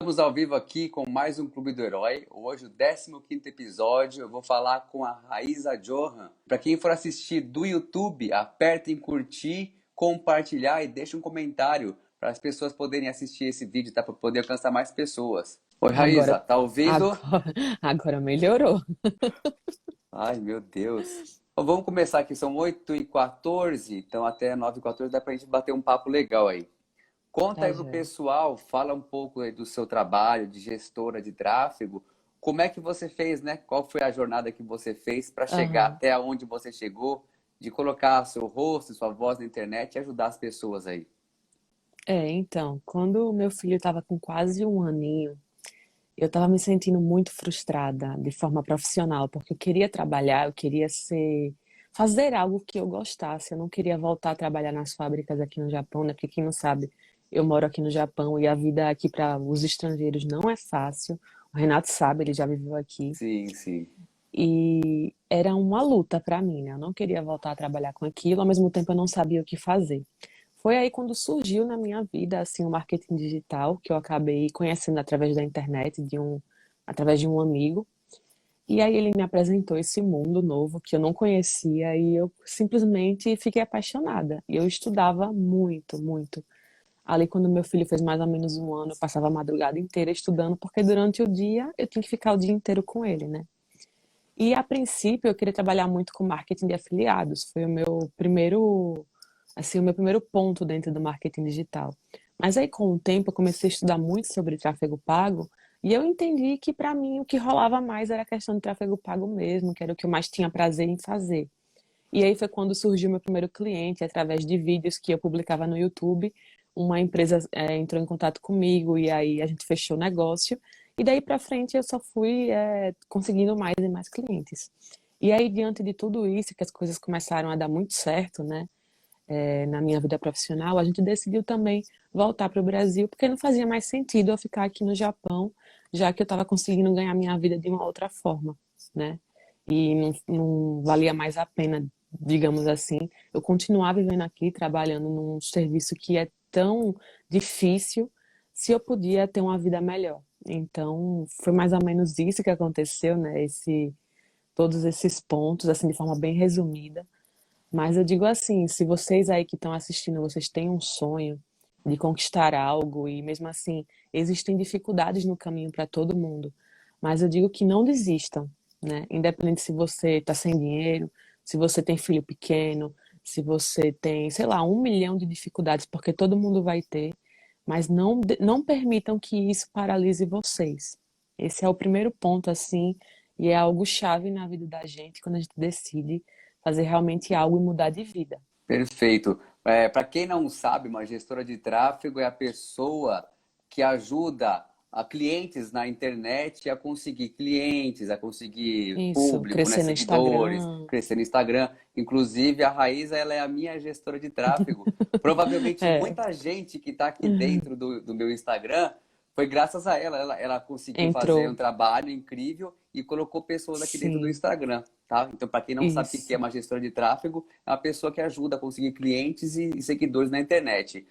Estamos ao vivo aqui com mais um Clube do Herói. Hoje, o 15º episódio, eu vou falar com a Raíza Johan. Para quem for assistir do YouTube, aperta em curtir, compartilhar e deixa um comentário para as pessoas poderem assistir esse vídeo, tá? Para poder alcançar mais pessoas. Oi, Raíza, Agora, tá ouvindo? agora melhorou. Ai, meu Deus. Então, vamos começar aqui, são 8h14, então até 9h14 dá pra gente bater um papo legal aí. Conta Tá, aí pro joia. pessoal, fala um pouco aí do seu trabalho de gestora de tráfego. Como é que você fez, né? Qual foi a jornada que você fez para chegar Aham. até onde você chegou, de colocar seu rosto, sua voz na internet e ajudar as pessoas aí? Então, quando o meu filho estava com quase um aninho, eu estava me sentindo muito frustrada de forma profissional, porque eu queria trabalhar, eu queria fazer algo que eu gostasse. Eu não queria voltar a trabalhar nas fábricas aqui no Japão, né? Porque quem não sabe, eu moro aqui no Japão e a vida aqui para os estrangeiros não é fácil. O Renato sabe, ele já viveu aqui. Sim, sim. E era uma luta para mim, né? Eu não queria voltar a trabalhar com aquilo, ao mesmo tempo eu não sabia o que fazer. Foi aí quando surgiu na minha vida assim o marketing digital, que eu acabei conhecendo através da internet, através de um amigo. E aí ele me apresentou esse mundo novo que eu não conhecia e eu simplesmente fiquei apaixonada. E eu estudava muito, muito. Ali quando meu filho fez mais ou menos um ano, eu passava a madrugada inteira estudando, porque durante o dia eu tinha que ficar o dia inteiro com ele, né? E a princípio eu queria trabalhar muito com marketing de afiliados. Foi o meu primeiro ponto dentro do marketing digital. Mas aí com o tempo eu comecei a estudar muito sobre tráfego pago e eu entendi que para mim o que rolava mais era a questão de tráfego pago mesmo, que era o que eu mais tinha prazer em fazer. E aí foi quando surgiu meu primeiro cliente, através de vídeos que eu publicava no YouTube. Uma empresa entrou em contato comigo e aí a gente fechou o negócio. E daí para frente eu só fui conseguindo mais e mais clientes. E aí, diante de tudo isso, que as coisas começaram a dar muito certo, né, na minha vida profissional, a gente decidiu também voltar para o Brasil, porque não fazia mais sentido eu ficar aqui no Japão, já que eu estava conseguindo ganhar minha vida de uma outra forma, né? E não valia mais a pena, digamos assim, eu continuar vivendo aqui, trabalhando num serviço que é tão difícil, se eu podia ter uma vida melhor. Então, foi mais ou menos isso que aconteceu, né? Todos esses pontos, assim, de forma bem resumida. Mas eu digo assim, se vocês aí que estão assistindo, vocês têm um sonho de conquistar algo e mesmo assim existem dificuldades no caminho para todo mundo, mas eu digo que não desistam, né? Independente se você está sem dinheiro, se você tem filho pequeno, se você tem, sei lá, 1 milhão de dificuldades, porque todo mundo vai ter, mas não permitam que isso paralise vocês. Esse é o primeiro ponto, assim, e é algo chave na vida da gente quando a gente decide fazer realmente algo e mudar de vida. Perfeito. Para quem não sabe, uma gestora de tráfego é a pessoa que ajuda a clientes na internet a conseguir clientes, a conseguir Isso, público, né, crescer no seguidores, Instagram. crescer no Instagram. Inclusive, a Raíza, ela é a minha gestora de tráfego. Provavelmente É, muita gente que está aqui dentro do meu Instagram foi graças a ela. Ela conseguiu fazer um entrou. trabalho incrível e colocou pessoas aqui dentro do Sim, Instagram, tá? Então, para quem não sabe o que é isso, uma gestora de tráfego, é uma pessoa que ajuda a conseguir clientes e seguidores na internet.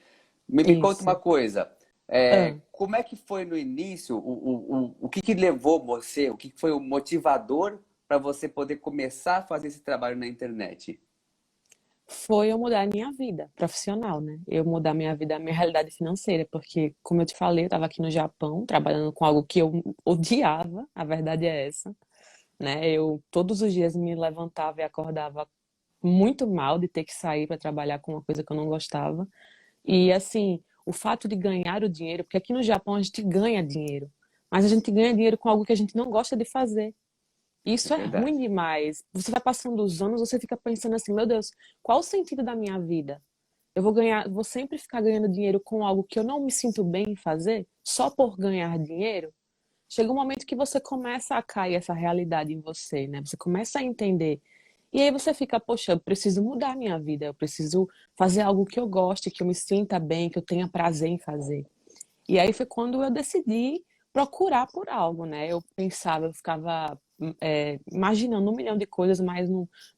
Me conta uma isso. coisa, Ah, como é que foi no início, o que levou você, o que foi o motivador para você poder começar a fazer esse trabalho na internet? foi eu mudar a minha vida profissional, né? Eu mudar minha vida, a minha realidade financeira, porque, como eu te falei, eu estava aqui no Japão, trabalhando com algo que eu odiava, a verdade é essa, né? Eu todos os dias me levantava e acordava muito mal de ter que sair para trabalhar com uma coisa que eu não gostava. E assim, o fato de ganhar o dinheiro, porque aqui no Japão a gente ganha dinheiro, mas a gente ganha dinheiro com algo que a gente não gosta de fazer. É Isso é ruim verdade. demais. Você vai passando os anos, você fica pensando assim, meu Deus, qual o sentido da minha vida? Eu vou ganhar, vou sempre ficar ganhando dinheiro com algo que eu não me sinto bem em fazer, só por ganhar dinheiro? Chega um momento que você começa a cair essa realidade em você, né? Você começa a entender. E aí você fica, poxa, eu preciso mudar a minha vida, eu preciso fazer algo que eu goste, que eu me sinta bem, que eu tenha prazer em fazer. E aí foi quando eu decidi procurar por algo, né? Eu pensava, eu ficava imaginando 1 milhão de coisas, mas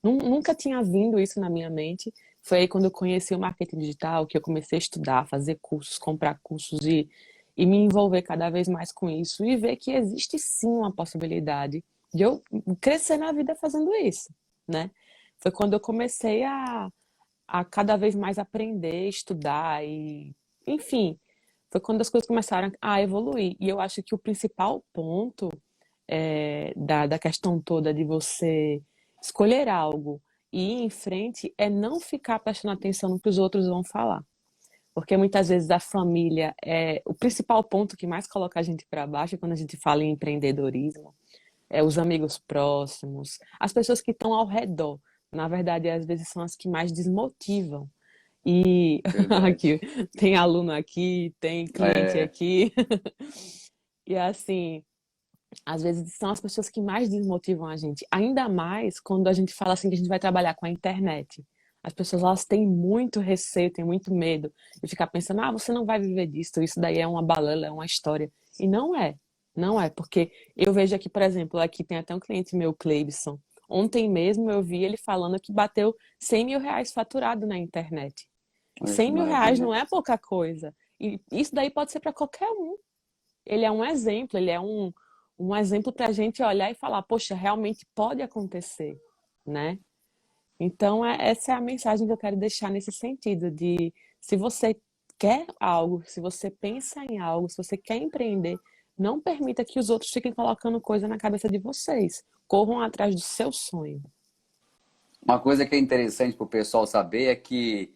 nunca tinha vindo isso na minha mente. Foi aí quando eu conheci o marketing digital, que eu comecei a estudar, fazer cursos, comprar cursos e me envolver cada vez mais com isso e ver que existe sim uma possibilidade de eu crescer na vida fazendo isso, né? Foi quando eu comecei a cada vez mais aprender, estudar e, enfim, foi quando as coisas começaram a evoluir. E eu acho que o principal ponto da questão toda de você escolher algo e ir em frente é não ficar prestando atenção no que os outros vão falar. Porque muitas vezes a família é o principal ponto que mais coloca a gente para baixo quando a gente fala em empreendedorismo. É os amigos próximos, as pessoas que estão ao redor. Na verdade, às vezes são as que mais desmotivam. E Verdade. aqui, tem aluno aqui, tem cliente É, aqui. E assim, às vezes são as pessoas que mais desmotivam a gente. Ainda mais quando a gente fala assim que a gente vai trabalhar com a internet. As pessoas elas têm muito receio, têm muito medo de ficar pensando, ah, você não vai viver disso, isso daí é uma balela, é uma história. E não é. Não é, porque eu vejo aqui, por exemplo, aqui tem até um cliente meu, Cleibson. Ontem mesmo eu vi ele falando que bateu 100 mil reais faturado na internet. E olha 100 que mil reais maravilha. não é pouca coisa. E isso daí pode ser para qualquer um. Ele é um exemplo, ele é um exemplo para a gente olhar e falar, poxa, realmente pode acontecer, né? Então, essa é a mensagem que eu quero deixar nesse sentido, de se você quer algo, se você pensa em algo, se você quer empreender, não permita que os outros fiquem colocando coisa na cabeça de vocês. Corram atrás do seu sonho. Uma coisa que é interessante para o pessoal saber é que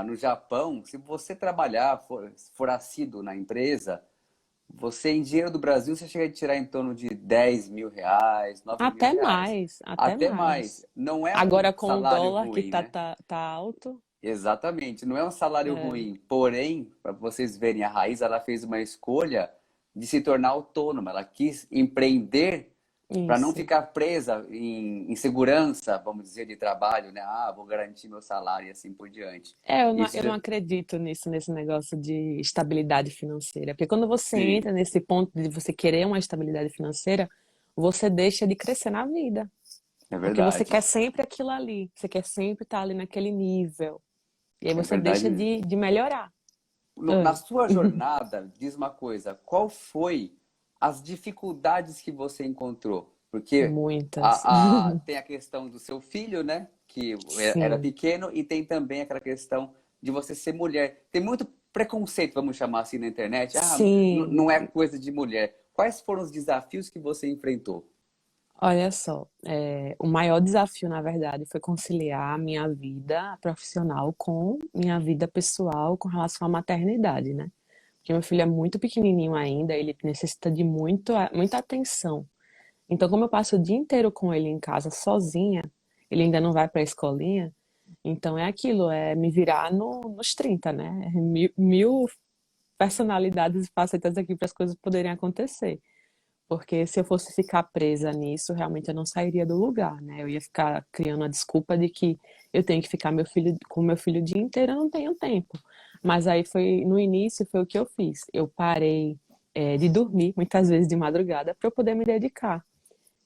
no Japão, se você trabalhar, for assíduo na empresa, você em dinheiro do Brasil, você chega a tirar em torno de 10 mil reais, 9 mil Até reais. mais, até Até mais. mais. Não é um Agora com o salário dólar que ruim, né? tá alto, Exatamente, não é um salário é, ruim. Porém, para vocês verem, a Raiz ela fez uma escolha de se tornar autônoma. Ela quis empreender para não isso. ficar presa em segurança, vamos dizer, de trabalho, né? Ah, vou garantir meu salário e assim por diante. Isso Eu não já, acredito nisso, nesse negócio de estabilidade financeira. Porque quando você sim, entra nesse ponto de você querer uma estabilidade financeira, você deixa de crescer na vida. é Porque você verdade. quer sempre aquilo ali. Você quer sempre estar ali naquele nível. E aí É você verdade deixa mesmo. de melhorar. Na Ah, sua jornada, diz uma coisa, qual foi as dificuldades que você encontrou? Porque muitas. tem a questão do seu filho, né? Que era Sim, pequeno, e tem também aquela questão de você ser mulher. Tem muito preconceito, vamos chamar assim, na internet. Ah, sim. não é coisa de mulher. Quais foram os desafios que você enfrentou? Olha só, o maior desafio, na verdade, foi conciliar a minha vida profissional com minha vida pessoal com relação à maternidade, né? Porque meu filho é muito pequenininho ainda, ele necessita de muita atenção. Então, como eu passo o dia inteiro com ele em casa sozinha, ele ainda não vai para a escolinha, então é aquilo, é me virar nos 30, né? Mil personalidades e facetas aqui para as coisas poderem acontecer. Porque se eu fosse ficar presa nisso, realmente eu não sairia do lugar, né? Eu ia ficar criando a desculpa de que eu tenho que ficar com meu filho o dia inteiro, eu não tenho tempo. Mas aí foi, no início, foi o que eu fiz. Eu parei, de dormir, muitas vezes de madrugada, para eu poder me dedicar.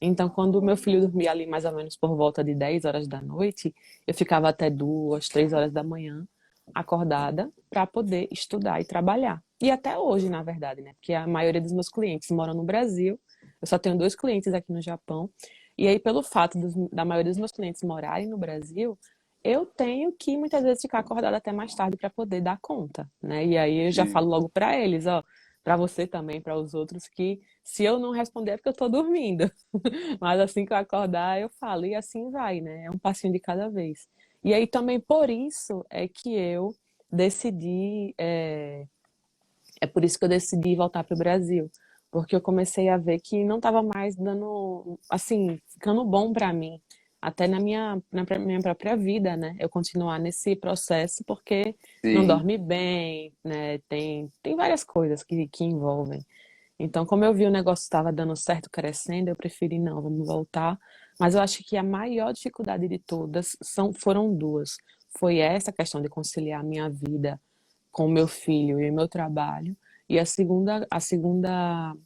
Então, quando o meu filho dormia ali mais ou menos por volta de 10 horas da noite, eu ficava até 2, 3 horas da manhã acordada para poder estudar e trabalhar. E até hoje, na verdade, né? Porque a maioria dos meus clientes moram no Brasil. Eu só tenho dois clientes aqui no Japão. E aí, pelo fato da maioria dos meus clientes morarem no Brasil, eu tenho que muitas vezes ficar acordada até mais tarde para poder dar conta, né? E aí eu já Sim, falo logo para eles, ó, para você também, para os outros, que se eu não responder é porque eu tô dormindo. Mas assim que eu acordar, eu falo, e assim vai, né? É um passinho de cada vez. E aí também por isso é que eu decidi, é por isso que eu decidi voltar para o Brasil, porque eu comecei a ver que não estava mais dando, assim, ficando bom para mim, até na minha própria vida, né? Eu continuar nesse processo, porque não sim. dorme bem, né? Tem várias coisas que envolvem. Então, como eu vi o negócio estava dando certo, crescendo, eu preferi, não, vamos voltar. Mas eu acho que a maior dificuldade de todas foram duas. Foi essa questão de conciliar a minha vida com o meu filho e o meu trabalho. E a segunda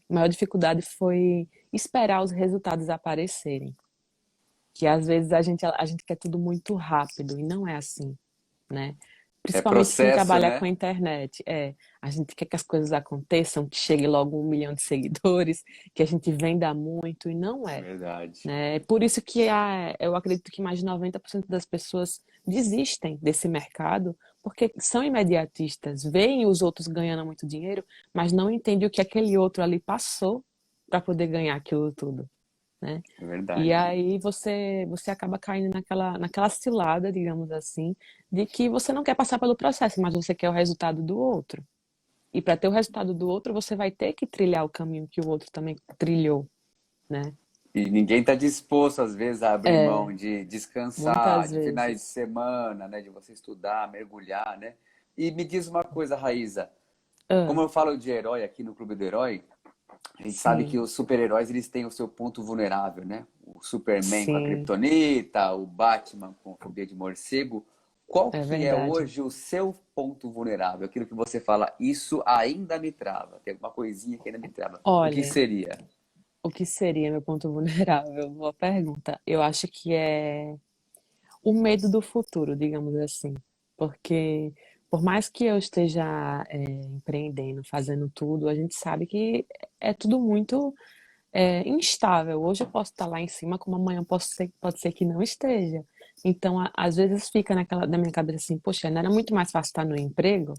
maior dificuldade foi esperar os resultados aparecerem. Que às vezes a gente quer tudo muito rápido e não é assim, né? É Principalmente quem processo, trabalha com a né? internet. A gente quer que as coisas aconteçam, que chegue logo 1 milhão de seguidores, que a gente venda muito, e não é, Verdade. né? Por isso que eu acredito que mais de 90% das pessoas desistem desse mercado, porque são imediatistas, veem os outros ganhando muito dinheiro, mas não entendem o que aquele outro ali passou para poder ganhar aquilo tudo, né? É E verdade. aí você acaba caindo naquela cilada, digamos assim, de que você não quer passar pelo processo, mas você quer o resultado do outro. E para ter o resultado do outro, você vai ter que trilhar o caminho que o outro também trilhou, né? E ninguém está disposto, às vezes, a abrir É, mão de descansar, muitas de finais de vezes. semana, né? De você estudar, mergulhar, né? E me diz uma coisa, Raíza. Ah, Como eu falo de herói aqui no Clube do Herói, a gente sabe que sim, os super-heróis eles têm o seu ponto vulnerável, né? O Superman com a sim, Kryptonita, o Batman com a fobia de morcego. Qual é que é verdade. hoje o seu ponto vulnerável? Aquilo que você fala, isso ainda me trava. Tem alguma coisinha que ainda me trava. O que Olha, seria? o que seria meu ponto vulnerável? Boa pergunta. Eu acho que é o medo do futuro, digamos assim. Porque por mais que eu esteja empreendendo, fazendo tudo, a gente sabe que é tudo muito instável. Hoje eu posso estar lá em cima, como amanhã pode ser que não esteja. Então, às vezes fica na minha cabeça assim, poxa, não era muito mais fácil estar no emprego?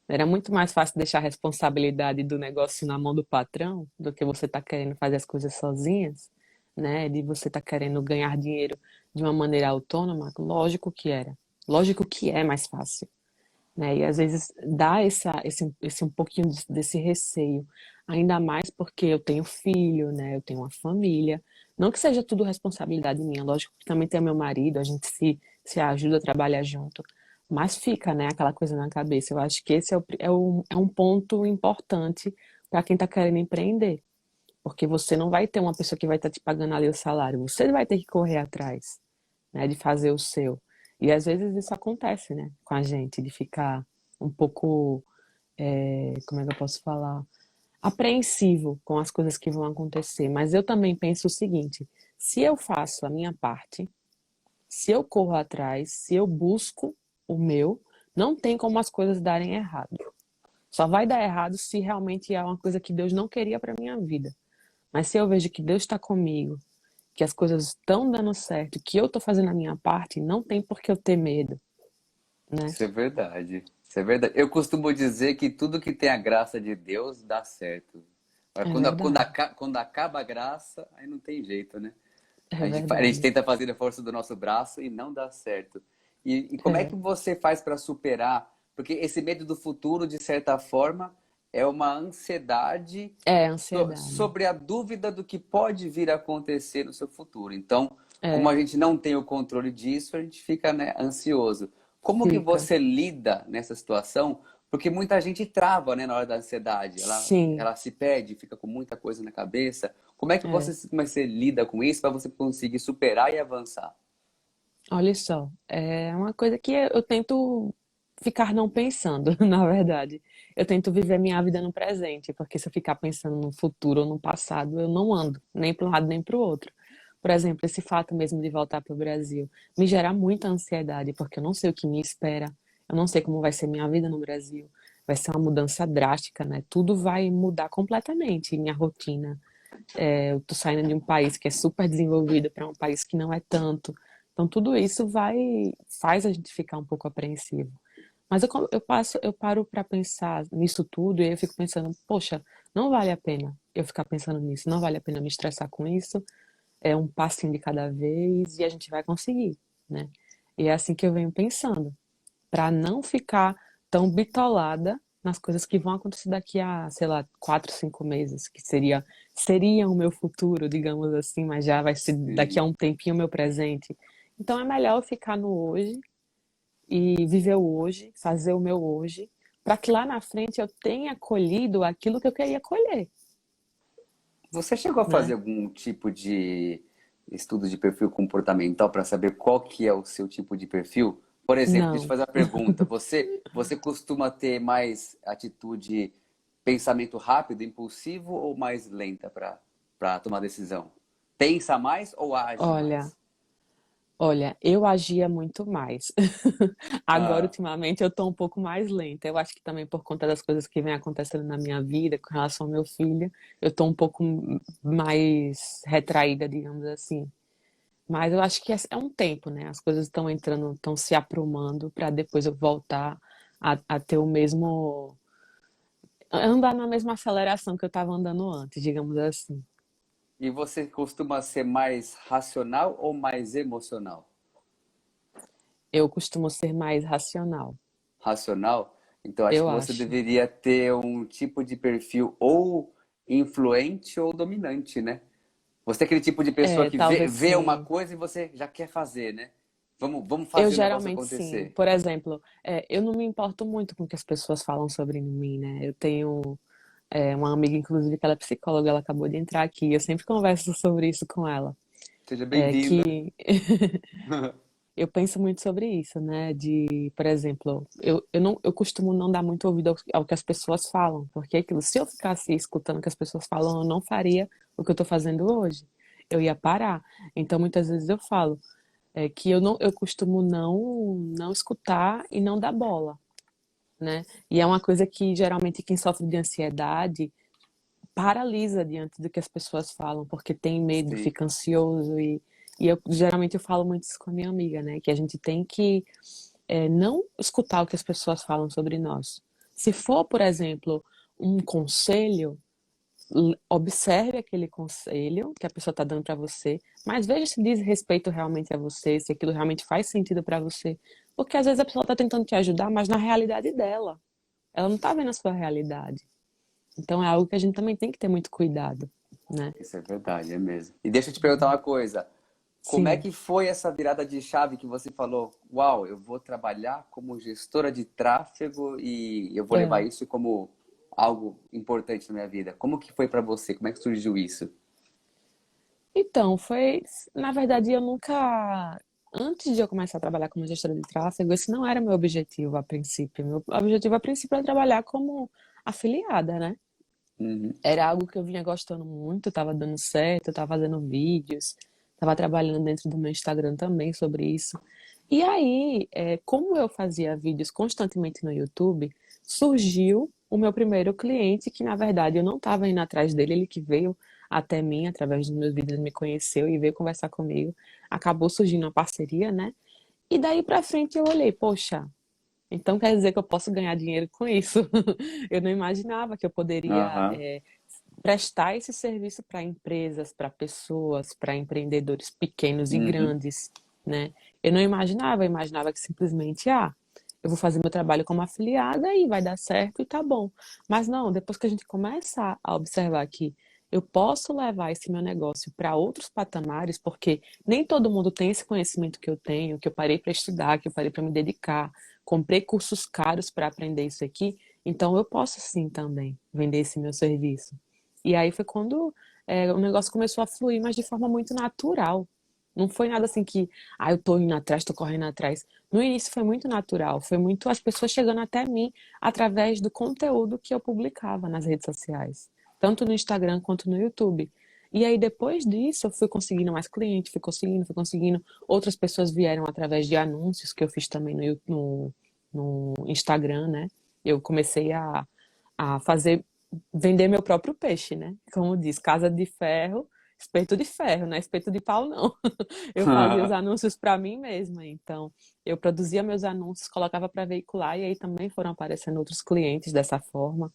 Não era muito mais fácil deixar a responsabilidade do negócio na mão do patrão do que você estar querendo fazer as coisas sozinhas, né? De você estar querendo ganhar dinheiro de uma maneira autônoma? Lógico que era. Lógico que é mais fácil, né? E às vezes dá esse um pouquinho desse receio, ainda mais porque eu tenho filho, né? Eu tenho uma família. Não que seja tudo responsabilidade minha, lógico que também tem meu marido, a gente se ajuda a trabalhar junto. Mas fica, né, aquela coisa na cabeça. Eu acho que esse é um ponto importante para quem está querendo empreender. Porque você não vai ter uma pessoa que vai estar te pagando ali o salário. Você vai ter que correr atrás, né, de fazer o seu. E às vezes isso acontece, né, com a gente, de ficar um pouco, como é que eu posso falar? Apreensivo com as coisas que vão acontecer. Mas eu também penso o seguinte: se eu faço a minha parte, se eu corro atrás, se eu busco o meu, não tem como as coisas darem errado. Só vai dar errado se realmente é uma coisa que Deus não queria para minha vida. Mas se eu vejo que Deus está comigo, que as coisas estão dando certo, que eu estou fazendo a minha parte, não tem por que eu ter medo, né? Isso é verdade. Isso é verdade. Eu costumo dizer que tudo que tem a graça de Deus dá certo. Mas É verdade, quando acaba a graça, aí não tem jeito, né? é A gente verdade. tenta fazer a força do nosso braço e não dá certo. E como é É, que você faz para superar? Porque esse medo do futuro, de certa forma, é uma ansiedade ansiedade. sobre a dúvida do que pode vir a acontecer no seu futuro. Então, como a É, gente não tem o controle disso, a gente fica, né, ansioso. Como que fica. você lida nessa situação? Porque muita gente trava, né, na hora da ansiedade. Sim, Ela se perde, fica com muita coisa na cabeça. Como é que é. você lida com isso para você conseguir superar e avançar? Olha só, é uma coisa que eu tento ficar não pensando, na verdade. Eu tento viver minha vida no presente, porque se eu ficar pensando no futuro ou no passado, eu não ando, nem para um lado nem para o outro. Por exemplo, esse fato mesmo de voltar para o Brasil me gera muita ansiedade, porque eu não sei o que me espera, eu não sei como vai ser minha vida no Brasil. Vai ser uma mudança drástica, né? Tudo vai mudar completamente, minha rotina. Eu tô saindo de um país que é super desenvolvido para um país que não é tanto. Então tudo isso faz a gente ficar um pouco apreensivo. Mas eu paro para pensar nisso tudo e aí eu fico pensando, poxa, não vale a pena eu ficar pensando nisso, não vale a pena me estressar com isso. É um passinho de cada vez e a gente vai conseguir, né? E é assim que eu venho pensando para não ficar tão bitolada nas coisas que vão acontecer daqui a, sei lá, 4, 5 meses, que seria o meu futuro, digamos assim, mas já vai ser daqui a Sim. um tempinho o meu presente. Então é melhor eu ficar no hoje e viver o hoje, fazer o meu hoje, para que lá na frente eu tenha colhido aquilo que eu queria colher, Você chegou a fazer né? algum tipo de estudo de perfil comportamental para saber qual que é o seu tipo de perfil? Por exemplo, deixa eu Não, fazer uma pergunta. Você costuma ter mais atitude, pensamento rápido, impulsivo ou mais lenta para tomar decisão? Pensa mais ou age olha, mais? Olha, eu agia muito mais. Agora, Ah, ultimamente, eu tô um pouco mais lenta. Eu acho que também por conta das coisas que vem acontecendo na minha vida com relação ao meu filho, eu tô um pouco mais retraída, digamos assim. Mas eu acho que é um tempo, né? As coisas estão entrando, estão se aprumando para depois eu voltar a ter o mesmo, andar na mesma aceleração que eu estava andando antes, digamos assim. e você costuma ser mais racional ou mais emocional? Eu costumo ser mais racional, Racional? Então acho eu que você acho. deveria ter um tipo de perfil ou influente ou dominante, né? Você é aquele tipo de pessoa É, que talvez vê uma sim. coisa e você já quer fazer, né? Vamos Eu fazer o negócio geralmente sim. acontecer. Por exemplo, eu não me importo muito com o que as pessoas falam sobre mim, né? Eu tenho uma amiga, inclusive, que ela é psicóloga, ela acabou de entrar aqui. Eu sempre converso sobre isso com ela. Seja É bem-vinda. que eu penso muito sobre isso, né? De, por exemplo, eu costumo não dar muito ouvido ao que as pessoas falam, porque aquilo, se eu ficasse escutando o que as pessoas falam, eu não faria o que eu tô fazendo hoje. Eu ia parar. Então, muitas vezes eu falo que eu costumo não escutar e não dar bola, né? E é uma coisa que geralmente quem sofre de ansiedade paralisa diante do que as pessoas falam, porque tem medo, Sim, fica ansioso e eu geralmente eu falo muito isso com a minha amiga, né? Que a gente tem que não escutar o que as pessoas falam sobre nós. Se for, por exemplo, um conselho, observe aquele conselho que a pessoa está dando para você, mas veja se diz respeito realmente a você, se aquilo realmente faz sentido para você. Porque às vezes a pessoa está tentando te ajudar, mas na realidade dela. Ela não está vendo a sua realidade. Então é algo que a gente também tem que ter muito cuidado, né? isso é verdade, é mesmo. E deixa eu te perguntar uma coisa. Como é Sim. que foi essa virada de chave que você falou? Uau, eu vou trabalhar como gestora de tráfego e eu vou levar É. isso como algo importante na minha vida. Como que foi para você? Como é que surgiu isso? Então, na verdade, eu nunca, antes de eu começar a trabalhar como gestora de tráfego, esse não era meu objetivo a princípio. Meu objetivo a princípio era trabalhar como afiliada, né? Uhum, Era algo que eu vinha gostando muito, estava dando certo, eu estava fazendo vídeos, estava trabalhando dentro do meu Instagram também sobre isso. E aí, como eu fazia vídeos constantemente no YouTube, surgiu o meu primeiro cliente, que na verdade eu não estava indo atrás dele, ele que veio até mim através dos meus vídeos, me conheceu e veio conversar comigo. Acabou surgindo uma parceria, né? E daí pra frente eu olhei, poxa, então quer dizer que eu posso ganhar dinheiro com isso. Eu não imaginava que eu poderia aham, prestar esse serviço para empresas, para pessoas, para empreendedores pequenos e uhum. grandes, né? Eu imaginava que simplesmente, eu vou fazer meu trabalho como afiliada e vai dar certo e tá bom. Mas não, depois que a gente começa a observar que eu posso levar esse meu negócio para outros patamares, porque nem todo mundo tem esse conhecimento que eu tenho, que eu parei para estudar, que eu parei para me dedicar, comprei cursos caros para aprender isso aqui, então eu posso sim também vender esse meu serviço. E aí foi quando o negócio começou a fluir, mas de forma muito natural. Não foi nada assim que, eu tô indo atrás, tô correndo atrás. No início foi muito natural, foi muito as pessoas chegando até mim através do conteúdo que eu publicava nas redes sociais, tanto no Instagram quanto no YouTube. E aí depois disso eu fui conseguindo mais clientes, fui conseguindo. Outras pessoas vieram através de anúncios que eu fiz também no Instagram, né? Eu comecei a fazer vender meu próprio peixe, né? Como diz, casa de ferro, espeto de ferro, não é espeto de pau, não. Eu fazia os anúncios para mim mesma, então eu produzia meus anúncios, colocava para veicular e aí também foram aparecendo outros clientes dessa forma.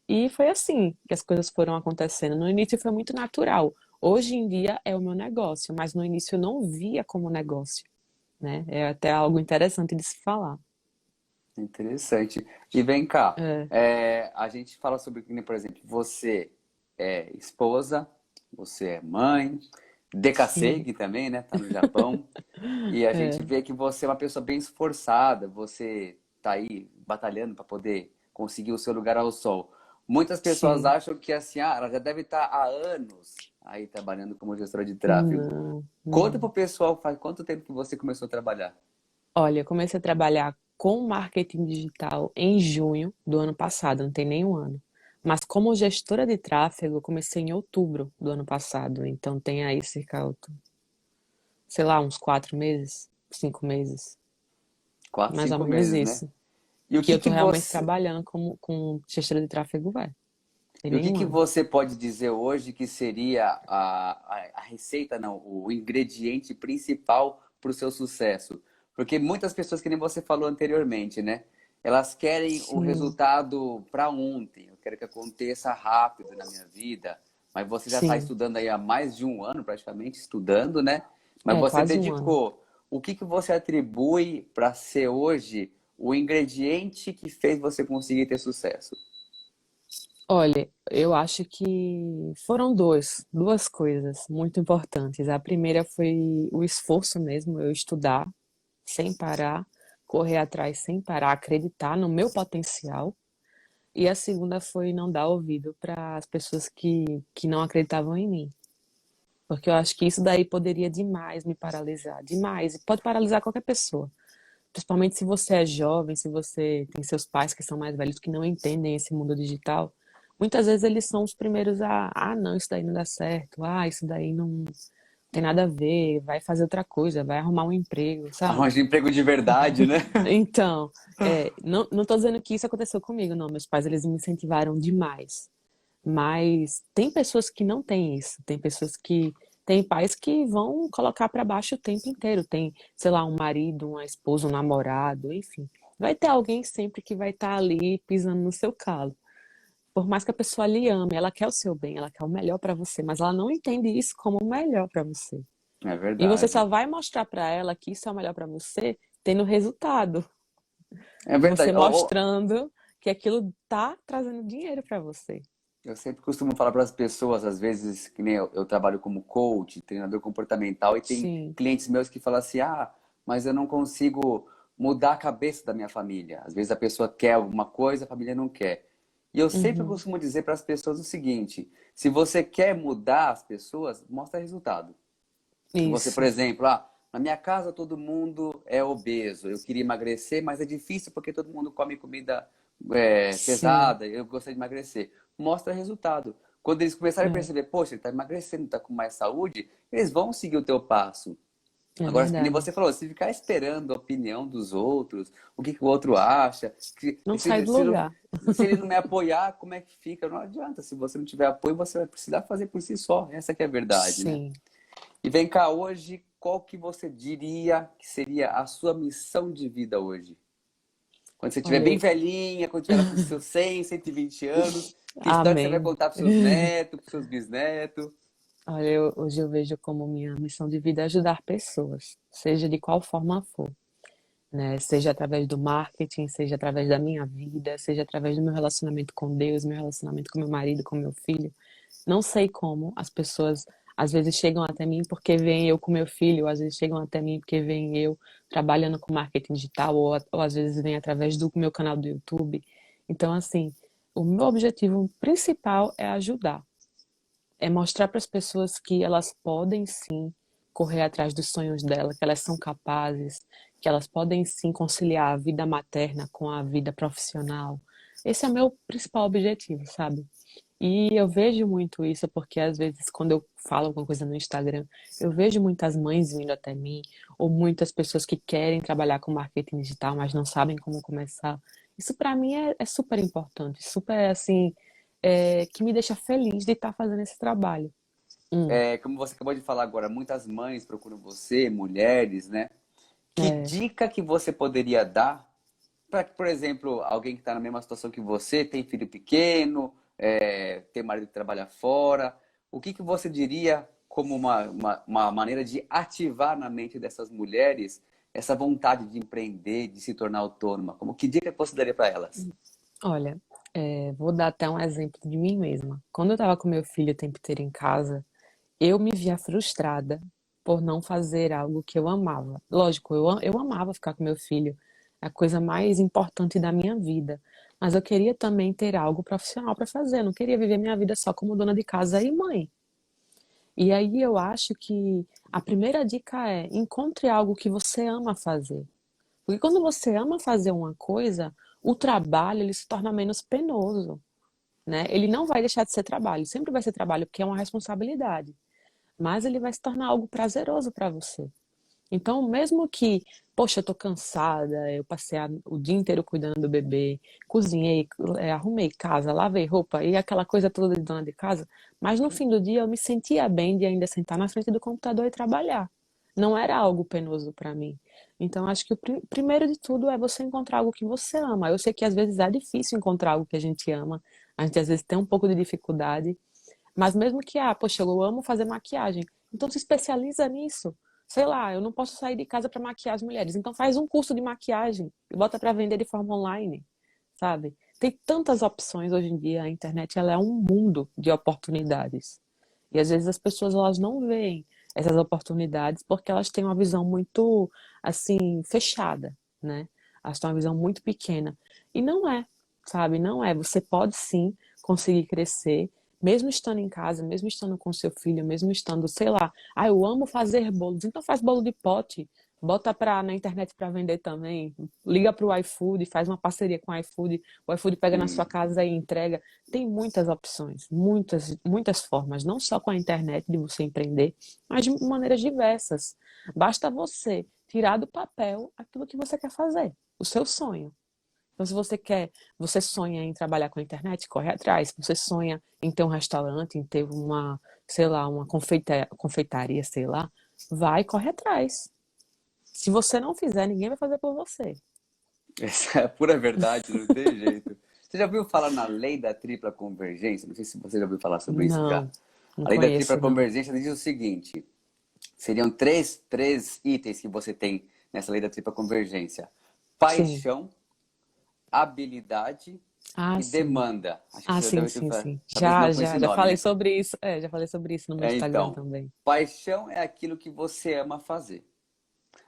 E foi assim que as coisas foram acontecendo. No início foi muito natural. Hoje em dia é o meu negócio, mas no início eu não via como negócio, né? É até algo interessante de se falar. Interessante. E vem cá, É, a gente fala sobre, que nem, por exemplo, você é esposa, você é mãe, sim, decassegue também, né? Tá no Japão. E a gente é, vê que você é uma pessoa bem esforçada, você tá aí batalhando para poder conseguir o seu lugar ao sol. Muitas pessoas sim. acham que assim, ela já deve estar há anos aí trabalhando como gestora de tráfego. Não, Conta pro não. pessoal, faz quanto tempo que você começou a trabalhar? Olha, eu comecei a trabalhar com marketing digital em junho do ano passado, não tem nem um ano. Mas como gestora de tráfego, eu comecei em outubro do ano passado, então tem aí cerca sei lá, uns 4 meses, 5 meses, Quatro, mais ou cinco menos meses, né? isso. E o Que que eu que tô realmente você, trabalhando com gestora de tráfego web. Tem e o que nenhum que ano. você pode dizer hoje que seria a receita, não, o ingrediente principal para o seu sucesso? Porque muitas pessoas, que nem você falou anteriormente, né? Elas querem o Sim, resultado para ontem. Eu quero que aconteça rápido na minha vida. Mas você já está sim. estudando aí há mais de um ano, praticamente, estudando, né? Mas É, você quase um ano. dedicou. O que que você atribui para ser hoje o ingrediente que fez você conseguir ter sucesso? Olha, eu acho que foram duas coisas muito importantes. A primeira foi o esforço mesmo, eu estudar sem parar, correr atrás sem parar, acreditar no meu potencial. E a segunda foi não dar ouvido para as pessoas que não acreditavam em mim. Porque eu acho que isso daí poderia demais me paralisar, demais. E pode paralisar qualquer pessoa. Principalmente se você é jovem, se você tem seus pais que são mais velhos que não entendem esse mundo digital. Muitas vezes eles são os primeiros não, isso daí não dá certo. Ah, isso daí não tem nada a ver. Vai fazer outra coisa, vai arrumar um emprego, sabe? Arranje emprego de verdade, né? Então, não tô dizendo que isso aconteceu comigo, não. Meus pais, eles me incentivaram demais. Mas tem pessoas que não têm isso. Tem pessoas que tem pais que vão colocar para baixo o tempo inteiro. Tem, sei lá, um marido, uma esposa, um namorado, enfim. Vai ter alguém sempre que vai estar ali pisando no seu calo. Por mais que a pessoa lhe ame, ela quer o seu bem, ela quer o melhor para você, mas ela não entende isso como o melhor para você. É E você verdade. só vai mostrar para ela que isso é o melhor para você tendo resultado. É Você verdade. mostrando que aquilo tá trazendo dinheiro para você. Eu sempre costumo falar para as pessoas, às vezes, que nem eu trabalho como coach, treinador comportamental, e tem Sim. clientes meus que falam assim: ah, mas eu não consigo mudar a cabeça da minha família. Às vezes a pessoa quer alguma coisa, a família não quer. E eu sempre Uhum. costumo dizer para as pessoas o seguinte: se você quer mudar as pessoas, mostra resultado. Se você, por Isso. exemplo, na minha casa todo mundo é obeso, eu queria emagrecer, mas é difícil porque todo mundo come comida Sim. pesada, eu gostaria de emagrecer. Mostra resultado. Quando eles começarem a É, perceber, poxa, ele está emagrecendo, está com mais saúde, eles vão seguir o teu passo. é Agora, que nem verdade. você falou, se ficar esperando a opinião dos outros, o que, que o outro acha, Não sai do lugar. se ele não me apoiar, como é que fica? Não adianta. Se você não tiver apoio, você vai precisar fazer por si só. Essa que é a verdade, né? Sim. E vem cá, hoje, qual que você diria que seria a sua missão de vida hoje? Quando você estiver bem Olha, velhinha, quando tiver lá com os seus 100, 120 anos, que história você vai amém. contar para seus netos, para seus bisnetos? Olha, hoje eu vejo como minha missão de vida ajudar pessoas, seja de qual forma for, né? Seja através do marketing, seja através da minha vida, seja através do meu relacionamento com Deus, meu relacionamento com meu marido, com meu filho. Não sei como as pessoas às vezes chegam até mim porque veem eu com meu filho, ou às vezes chegam até mim porque veem eu trabalhando com marketing digital, ou às vezes vem através do meu canal do YouTube. Então, assim, o meu objetivo principal é ajudar, é mostrar para as pessoas que elas podem sim correr atrás dos sonhos dela, que elas são capazes, que elas podem sim conciliar a vida materna com a vida profissional. Esse é o meu principal objetivo, sabe? E eu vejo muito isso porque às vezes quando eu falo alguma coisa no Instagram, eu vejo muitas mães vindo até mim, ou muitas pessoas que querem trabalhar com marketing digital, mas não sabem como começar. Isso para mim é super importante, super assim, que me deixa feliz de estar fazendo esse trabalho. Hum, Como você acabou de falar agora, muitas mães procuram você, mulheres, né? Que é, dica que você poderia dar para que, por exemplo, alguém que está na mesma situação que você, tem filho pequeno, tem marido que trabalha fora, o que que você diria como uma maneira de ativar na mente dessas mulheres essa vontade de empreender, de se tornar autônoma? Que dica que você daria para elas? olha, vou dar até um exemplo de mim mesma. Quando eu estava com meu filho o tempo inteiro em casa, eu me via frustrada por não fazer algo que eu amava. Lógico, eu amava ficar com meu filho, é a coisa mais importante da minha vida. Mas eu queria também ter algo profissional para fazer. Eu não queria viver minha vida só como dona de casa e mãe. E aí eu acho que a primeira dica é encontre algo que você ama fazer. Porque quando você ama fazer uma coisa, o trabalho ele se torna menos penoso, né? Ele não vai deixar de ser trabalho, sempre vai ser trabalho porque é uma responsabilidade. mais ele vai se tornar algo prazeroso para você. Então, mesmo que, poxa, eu tô cansada, eu passei o dia inteiro cuidando do bebê, cozinhei, arrumei casa, lavei roupa e aquela coisa toda de dona de casa, mas no fim do dia eu me sentia bem de ainda sentar na frente do computador e trabalhar. Não era algo penoso para mim. Então, acho que o primeiro de tudo é você encontrar algo que você ama. Eu sei que às vezes é difícil encontrar algo que a gente ama, a gente às vezes tem um pouco de dificuldade, mas mesmo que, poxa, eu amo fazer maquiagem. Então se especializa nisso. Sei lá, eu não posso sair de casa para maquiar as mulheres. Então faz um curso de maquiagem e bota para vender de forma online, sabe? Tem tantas opções hoje em dia. A internet ela é um mundo de oportunidades. E às vezes as pessoas elas não veem essas oportunidades porque elas têm uma visão muito assim fechada, né? Elas têm uma visão muito pequena. E não é, sabe? Não é. Você pode sim conseguir crescer mesmo estando em casa, mesmo estando com seu filho, mesmo estando, sei lá, eu amo fazer bolos, então faz bolo de pote, bota na internet para vender também, liga para o iFood, faz uma parceria com o iFood pega na sua Sim. casa e entrega. Tem muitas opções, muitas formas, não só com a internet de você empreender, mas de maneiras diversas. Basta você tirar do papel aquilo que você quer fazer, o seu sonho. Então, se você sonha em trabalhar com a internet, corre atrás. Se você sonha em ter um restaurante, em ter uma, sei lá, uma confeitaria, sei lá, vai, corre atrás. Se você não fizer, ninguém vai fazer por você. Essa é a pura verdade, não tem jeito. Você já ouviu falar na lei da tripla convergência? Não sei se você já ouviu falar sobre isso já. Não, não A lei da tripla conheço, não. convergência diz o seguinte: seriam três itens que você tem nessa lei da tripla convergência: Sim. paixão, habilidade Ah, e sim. demanda. Acho que Ah, você já sim, deve ter, sim, sim. talvez não com esse Já nome, falei né? sobre isso. Já falei sobre isso no meu Instagram Então, também. paixão é aquilo que você ama fazer.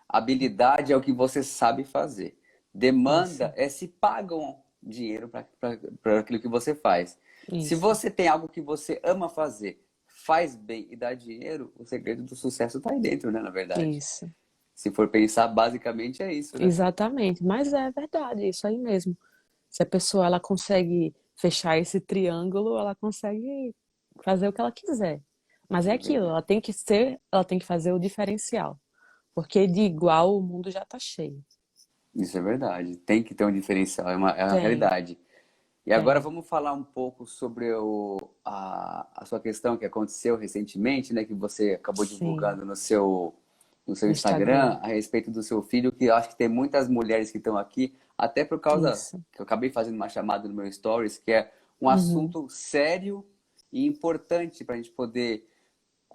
Habilidade é o que você sabe fazer. Isso, Demanda é se pagam dinheiro para aquilo que você faz. Se isso, você tem algo que você ama fazer, faz bem e dá dinheiro, o segredo do sucesso está aí dentro, né? Na verdade. isso. Se for pensar, basicamente é isso, né? Exatamente. Mas é verdade, isso aí mesmo. Se a pessoa ela consegue fechar esse triângulo, ela consegue fazer o que ela quiser. Mas é É aquilo, verdade. ela tem que fazer o diferencial. Porque de igual o mundo já tá cheio. Isso é verdade. Tem que ter um diferencial, é uma Tem, realidade. E agora tem. vamos falar um pouco sobre a sua questão que aconteceu recentemente, né? Que você acabou Sim, divulgando no seu no Instagram. Instagram a respeito do seu filho, que eu acho que tem muitas mulheres que estão aqui, até por causa Isso. que eu acabei fazendo uma chamada no meu Stories, que é um Uhum. assunto sério e importante para a gente poder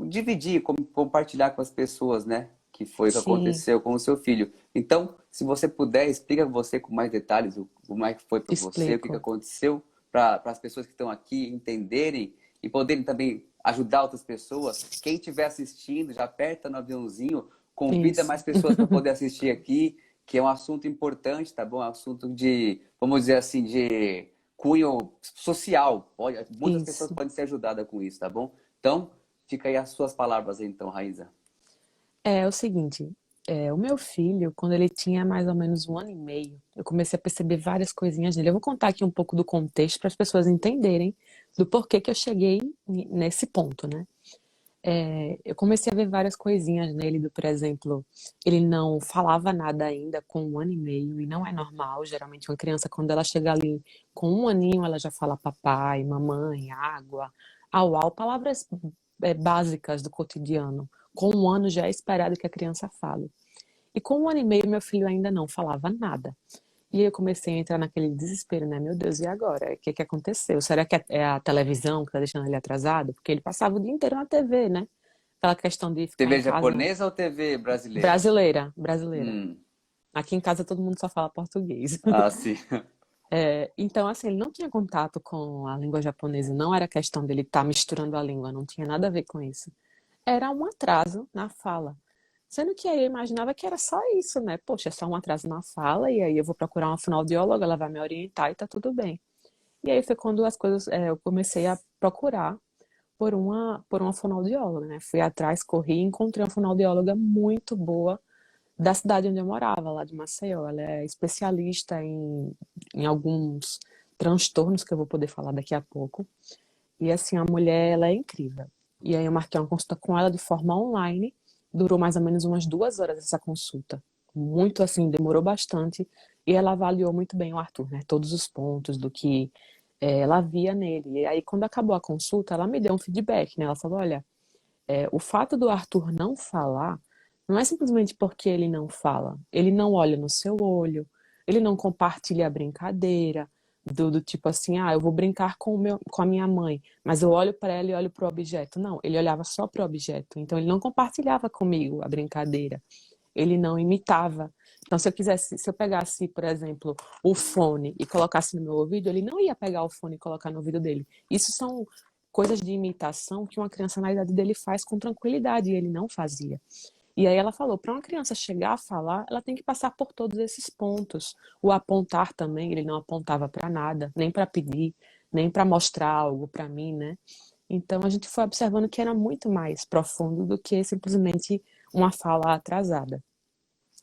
dividir, compartilhar com as pessoas, né? Que foi o que Sim, aconteceu com o seu filho. Então, se você puder, explica você com mais detalhes como é que foi para você, o que explico. aconteceu, para as pessoas que estão aqui entenderem e poderem também ajudar outras pessoas. Quem estiver assistindo, já aperta no aviãozinho, convida Isso. mais pessoas para poder assistir aqui, que é um assunto importante, tá bom? É um assunto de, vamos dizer assim, de cunho social. Muitas pessoas Isso. podem ser ajudadas com isso, tá bom? Então, fica aí as suas palavras, então, Raíza. É o seguinte, o meu filho, quando ele tinha mais ou menos um ano e meio, eu comecei a perceber várias coisinhas nele. Eu vou contar aqui um pouco do contexto para as pessoas entenderem do porquê que eu cheguei nesse ponto, né? Eu comecei a ver várias coisinhas nele, por exemplo, ele não falava nada ainda com um ano e meio, e não é normal. Geralmente, uma criança, quando ela chega ali com um aninho, ela já fala papai, mamãe, água, au, au, palavras básicas do cotidiano. Com um ano já é esperado que a criança fale. E com um ano e meio, meu filho ainda não falava nada. E aí eu comecei a entrar naquele desespero, né? Meu Deus, e agora? O que que aconteceu? Será que é a televisão que tá deixando ele atrasado? Porque ele passava o dia inteiro na TV, né? Aquela questão de ficar em TV casa. japonesa ou TV brasileira? Brasileira, brasileira. Hum, Aqui em casa todo mundo só fala português. ah, sim. Então, assim, ele não tinha contato com a língua japonesa, não era questão dele estar misturando a língua, não tinha nada a ver com isso. Era um atraso na fala. Sendo que aí eu imaginava que era só isso, né? Poxa, é só um atraso na fala, e aí eu vou procurar uma fonoaudióloga, ela vai me orientar e tá tudo bem. E aí foi quando as coisas, eu comecei a procurar por uma fonoaudióloga, né? Fui atrás, corri e encontrei uma fonoaudióloga muito boa da cidade onde eu morava, lá de Maceió. Ela é especialista em alguns transtornos que eu vou poder falar daqui a pouco. E assim, a mulher, ela é incrível. E aí eu marquei uma consulta com ela de forma online. Durou mais ou menos umas 2 horas essa consulta. Muito assim, demorou bastante. E ela avaliou muito bem o Arthur, né? Todos os pontos do que ela via nele. E aí, quando acabou a consulta, ela me deu um feedback, né? Ela falou, olha, o fato do Arthur não falar não é simplesmente porque ele não fala. Ele não olha no seu olho, ele não compartilha a brincadeira, do tipo assim, eu vou brincar com a minha mãe, mas eu olho para ela e olho para o objeto. Não, ele olhava só para o objeto. Então ele não compartilhava comigo a brincadeira. Ele não imitava. Então, se eu pegasse, por exemplo, o fone e colocasse no meu ouvido, ele não ia pegar o fone e colocar no ouvido dele. Isso são coisas de imitação que uma criança na idade dele faz com tranquilidade e ele não fazia. E aí ela falou, para uma criança chegar a falar, ela tem que passar por todos esses pontos. O apontar também, ele não apontava para nada, nem para pedir, nem para mostrar algo para mim, né? Então a gente foi observando que era muito mais profundo do que simplesmente uma fala atrasada.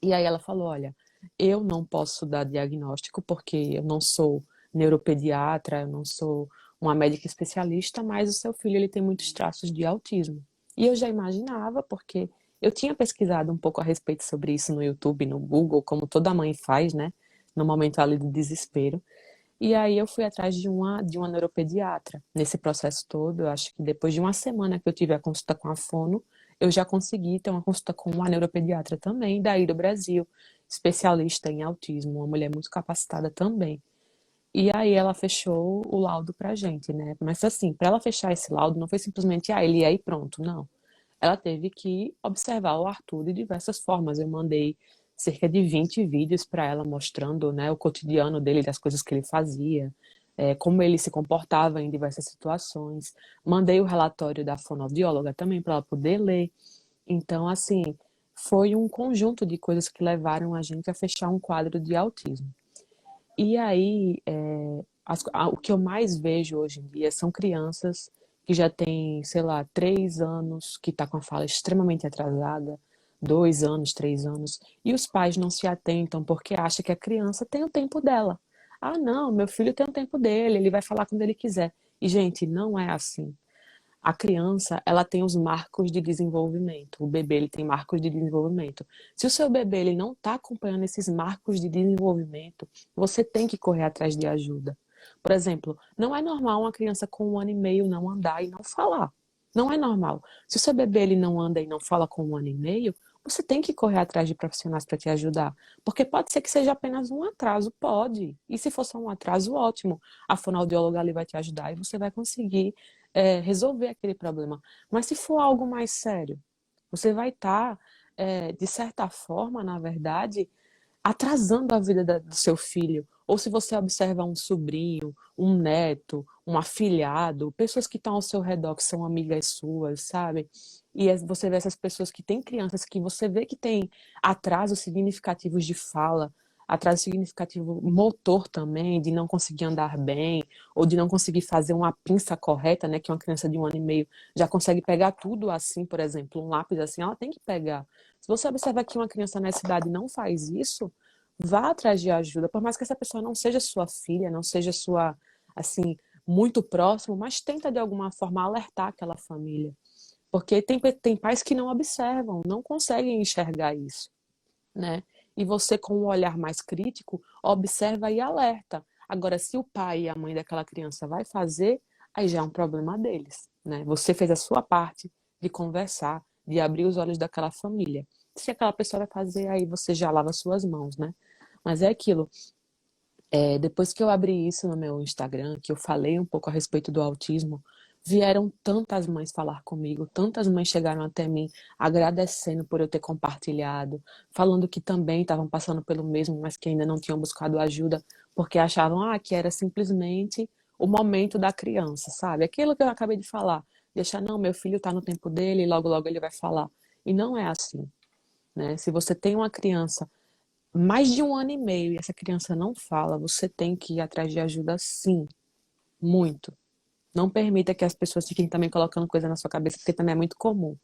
E aí ela falou, olha, eu não posso dar diagnóstico porque eu não sou neuropediatra, eu não sou uma médica especialista, mas o seu filho ele tem muitos traços de autismo. E eu já imaginava, porque eu tinha pesquisado um pouco a respeito sobre isso no YouTube, no Google, como toda mãe faz, né? No momento ali do desespero. E aí eu fui atrás de uma neuropediatra. Nesse processo todo, eu acho que depois de uma semana que eu tive a consulta com a fono, eu já consegui ter uma consulta com uma neuropediatra também, daí do Brasil, especialista em autismo, uma mulher muito capacitada também. E aí ela fechou o laudo pra gente, né? Mas assim, para ela fechar esse laudo, não foi simplesmente, ele é e pronto, não. Ela teve que observar o Arthur de diversas formas. Eu mandei cerca de 20 vídeos para ela mostrando, né, o cotidiano dele, das coisas que ele fazia, como ele se comportava em diversas situações. Mandei o relatório da fonoaudióloga também para ela poder ler. Então, assim, foi um conjunto de coisas que levaram a gente a fechar um quadro de autismo. E aí, o que eu mais vejo hoje em dia são crianças que já têm, sei lá, 3 anos, que está com a fala extremamente atrasada, 2 anos, 3 anos, e os pais não se atentam porque acham que a criança tem o tempo dela. Ah, não, meu filho tem o tempo dele, ele vai falar quando ele quiser. E, gente, não é assim. A criança, ela tem os marcos de desenvolvimento. O bebê, ele tem marcos de desenvolvimento. Se o seu bebê, ele não está acompanhando esses marcos de desenvolvimento, você tem que correr atrás de ajuda. Por exemplo, não é normal uma criança com 1 ano e meio não andar e não falar. Não é normal. Se o seu bebê, ele não anda e não fala com 1 ano e meio, você tem que correr atrás de profissionais para te ajudar. Porque pode ser que seja apenas um atraso, pode. E se for só um atraso, ótimo. A fonoaudióloga ali vai te ajudar e você vai conseguir resolver aquele problema. Mas se for algo mais sério, você vai estar, de certa forma, na verdade, atrasando a vida do seu filho. Ou se você observa um sobrinho, um neto, um afilhado, pessoas que estão ao seu redor, que são amigas suas, sabe? E você vê essas pessoas que têm crianças que você vê que têm atrasos significativos de fala, atraso significativo motor também, de não conseguir andar bem, ou de não conseguir fazer uma pinça correta, né? Que uma criança de 1 ano e meio já consegue pegar tudo assim, por exemplo, um lápis assim, ela tem que pegar. Se você observa que uma criança nessa idade não faz isso, vá atrás de ajuda, por mais que essa pessoa não seja sua filha, não seja sua, assim, muito próximo, mas tenta de alguma forma alertar aquela família. Porque tem pais que não observam, não conseguem enxergar isso, né? E você, com um olhar mais crítico, observa e alerta. Agora, se o pai e a mãe daquela criança vai fazer, aí já é um problema deles, né? Você fez a sua parte de conversar, de abrir os olhos daquela família. Se aquela pessoa vai fazer, aí você já lava suas mãos, né? Mas é aquilo. Depois que eu abri isso no meu Instagram, que eu falei um pouco a respeito do autismo, vieram tantas mães falar comigo, tantas mães chegaram até mim agradecendo por eu ter compartilhado, falando que também estavam passando pelo mesmo, mas que ainda não tinham buscado ajuda, porque achavam que era simplesmente o momento da criança, sabe? Aquilo que eu acabei de falar, deixar, não, meu filho está no tempo dele, logo logo ele vai falar. E não é assim, né? Se você tem uma criança mais de 1 ano e meio e essa criança não fala, você tem que ir atrás de ajuda sim, muito. Não permita que as pessoas fiquem também colocando coisa na sua cabeça, porque também é muito comum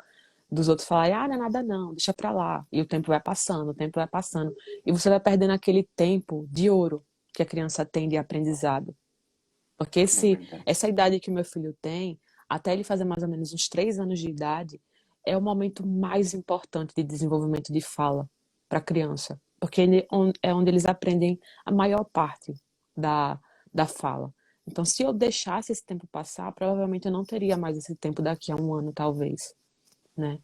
dos outros falarem, não é nada não, deixa pra lá. E o tempo vai passando, o tempo vai passando. E você vai perdendo aquele tempo de ouro que a criança tem de aprendizado. Porque É verdade. essa idade que o meu filho tem, até ele fazer mais ou menos uns 3 anos de idade, é o momento mais importante de desenvolvimento de fala para a criança, porque é onde eles aprendem a maior parte da, da fala. Então, se eu deixasse esse tempo passar, provavelmente eu não teria mais esse tempo daqui a um ano, talvez, né?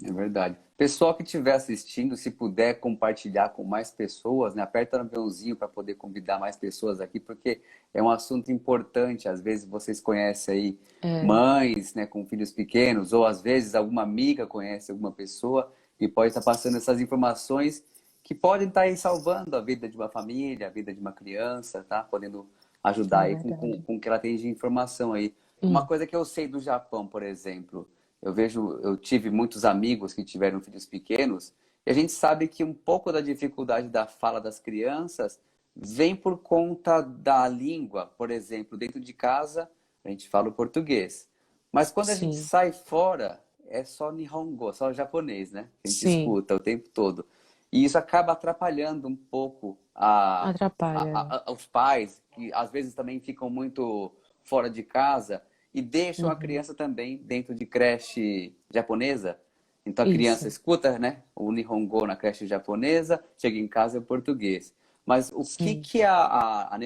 É verdade. Pessoal que estiver assistindo, se puder compartilhar com mais pessoas, né? Aperta no aviãozinho para poder convidar mais pessoas aqui, porque é um assunto importante. Às vezes vocês conhecem aí É, mães, né, com filhos pequenos, ou às vezes alguma amiga conhece alguma pessoa e pode estar passando essas informações que podem estar aí salvando a vida de uma família, a vida de uma criança, tá? Podendo ajudar é aí verdade. com o que ela tem de informação aí. Uma Hum, coisa que eu sei do Japão, por exemplo. Eu tive muitos amigos que tiveram filhos pequenos, e a gente sabe que um pouco da dificuldade da fala das crianças vem por conta da língua. Por exemplo, dentro de casa, a gente fala o português. Mas quando a gente sim, sai fora, é só Nihongo, só japonês, né? Que a gente sim, escuta o tempo todo. E isso acaba atrapalhando um pouco atrapalha. os pais, que às vezes também ficam muito fora de casa e deixam a Uhum, criança também dentro de creche japonesa. Então a criança isso, escuta, né, o Nihongo na creche japonesa, chega em casa é português. Mas o que sim. que a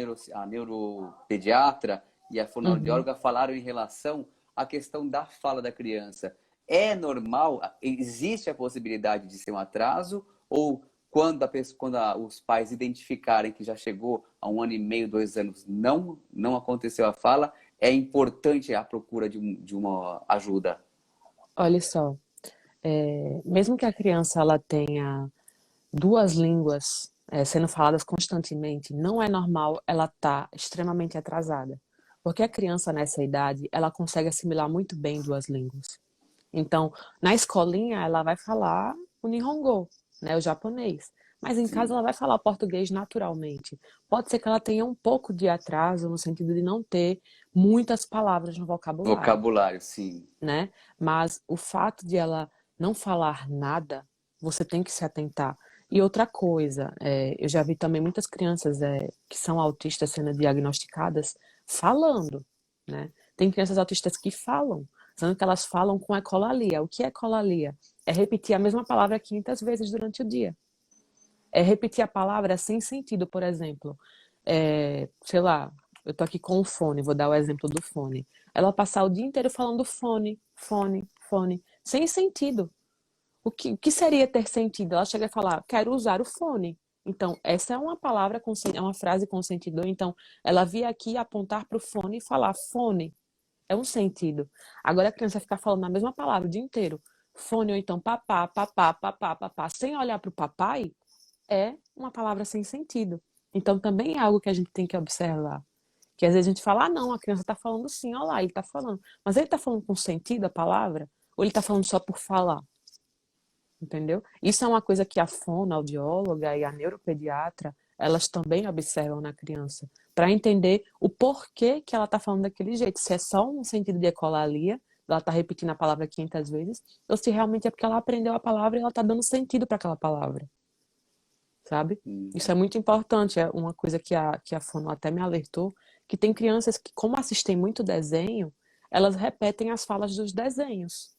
neuropediatra e a Uhum. fonoaudióloga falaram em relação à questão da fala da criança? É normal? Existe a possibilidade de ser um atraso? Ou os pais identificarem que já chegou a 1 ano e meio, 2 anos, não aconteceu a fala, é importante a procura de uma ajuda. Olha só, mesmo que a criança ela tenha duas línguas sendo faladas constantemente, não é normal ela estar extremamente atrasada. Porque a criança nessa idade, ela consegue assimilar muito bem duas línguas. Então, na escolinha, ela vai falar o Nihongo, né, o japonês. Mas em casa Sim. ela vai falar o português naturalmente. Pode ser que ela tenha um pouco de atraso no sentido de não ter muitas palavras no vocabulário, Vocabulário, sim. né? Mas o fato de ela não falar nada, você tem que se atentar. E outra coisa, eu já vi também muitas crianças que são autistas sendo diagnosticadas falando, né? Tem crianças autistas que falam, sendo que elas falam com ecolalia. O que é ecolalia? É repetir a mesma palavra 500 vezes durante o dia. É repetir a palavra sem sentido, por exemplo. Sei lá, eu tô aqui com o fone, vou dar o exemplo do fone. Ela passar o dia inteiro falando fone, fone, fone, sem sentido. O que seria ter sentido? Ela chega a falar, quero usar o fone. Então, essa é uma palavra, é uma frase com sentido. Então, ela vir aqui apontar para o fone e falar fone. É um sentido. Agora a criança ficar falando a mesma palavra o dia inteiro. Fone ou então papá, papá, papá, papá, sem olhar para o papai, é uma palavra sem sentido. Então, também é algo que a gente tem que observar. Que às vezes a gente fala, ah, não, a criança está falando sim, olha lá, ele está falando. Mas ele está falando com sentido a palavra? Ou ele está falando só por falar? Entendeu? Isso é uma coisa que a fonoaudióloga e a neuropediatra, elas também observam na criança, para entender o porquê que ela está falando daquele jeito. Se é só um sentido de ecolalia, ela está repetindo a palavra 500 vezes, ou se realmente é porque ela aprendeu a palavra e ela está dando sentido para aquela palavra, sabe? Isso é Hum. muito importante, é uma coisa que a fono até me alertou, que tem crianças que, como assistem muito desenho, elas repetem as falas dos desenhos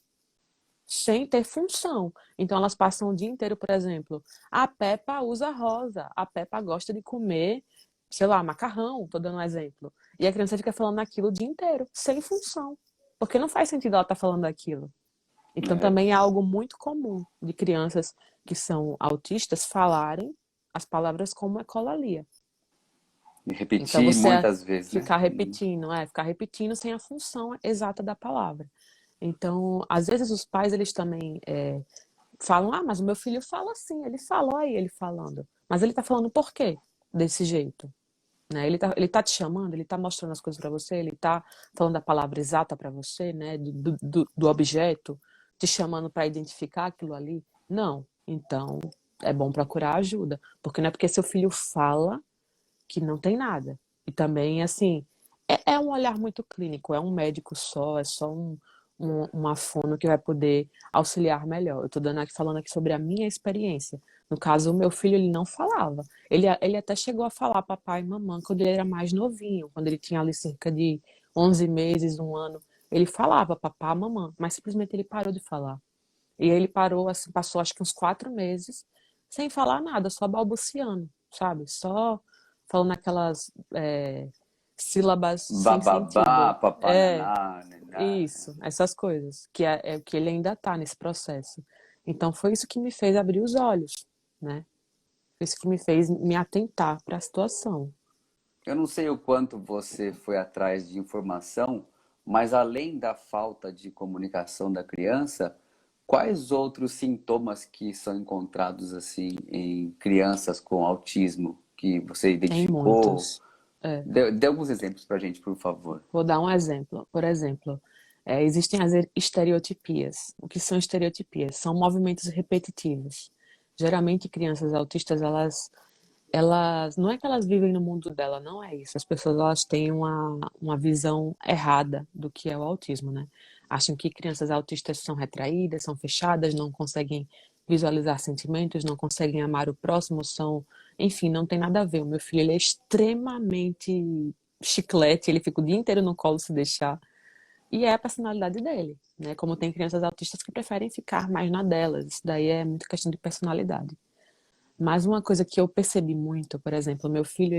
sem ter função. Então elas passam o dia inteiro, por exemplo, a Peppa usa rosa, a Peppa gosta de comer, sei lá, macarrão, tô dando um exemplo. E a criança fica falando aquilo o dia inteiro, sem função. Porque não faz sentido ela estar falando aquilo. Então É, também é algo muito comum de crianças que são autistas falarem as palavras como ecolalia. Então repetir você muitas vezes, né? ficar repetindo sem a função exata da palavra. Então, às vezes os pais eles também falam, ah, mas o meu filho fala assim, ele falou aí ele falando. Mas ele tá falando por quê desse jeito? Né? Ele tá te chamando, ele tá mostrando as coisas para você, ele tá falando a palavra exata para você, né? Do objeto, te chamando para identificar aquilo ali. Não. Então, é bom procurar ajuda. Porque não é porque seu filho fala que não tem nada. E também, assim, é um olhar muito clínico, é um médico só, é só uma fono que vai poder auxiliar melhor. Eu estou falando aqui sobre a minha experiência. No caso, o meu filho, ele não falava. Ele até chegou a falar papai e mamãe quando ele era mais novinho, quando ele tinha ali cerca de 11 meses, 1 ano. Ele falava papá, mamã, mas simplesmente ele parou de falar. E ele parou, assim, passou acho que uns 4 meses sem falar nada, só balbuciando, sabe? Só falando aquelas sílabas sem Bababá, sentido. É, papananá, naná. isso, essas coisas, é que ele ainda está nesse processo. Então foi isso que me fez abrir os olhos, né? Foi isso que me fez me atentar para a situação. Eu não sei o quanto você foi atrás de informação, mas além da falta de comunicação da criança, quais outros sintomas que são encontrados assim em crianças com autismo que você Tem identificou? muitos. É, Dê alguns exemplos pra gente, por favor. vou dar um exemplo. Por exemplo, existem as estereotipias. O que são estereotipias? São movimentos repetitivos. Geralmente, crianças autistas, elas não é que elas vivem no mundo dela, não é isso. As pessoas elas têm uma visão errada do que é o autismo, né? Acham que crianças autistas são retraídas, são fechadas, não conseguem visualizar sentimentos, não conseguem amar o próximo, enfim, não tem nada a ver. O meu filho ele é extremamente chiclete, ele fica o dia inteiro no colo se deixar. E é a personalidade dele, né? Como tem crianças autistas que preferem ficar mais na delas. Isso daí é muito questão de personalidade. Mas uma coisa que eu percebi muito, por exemplo, meu filho,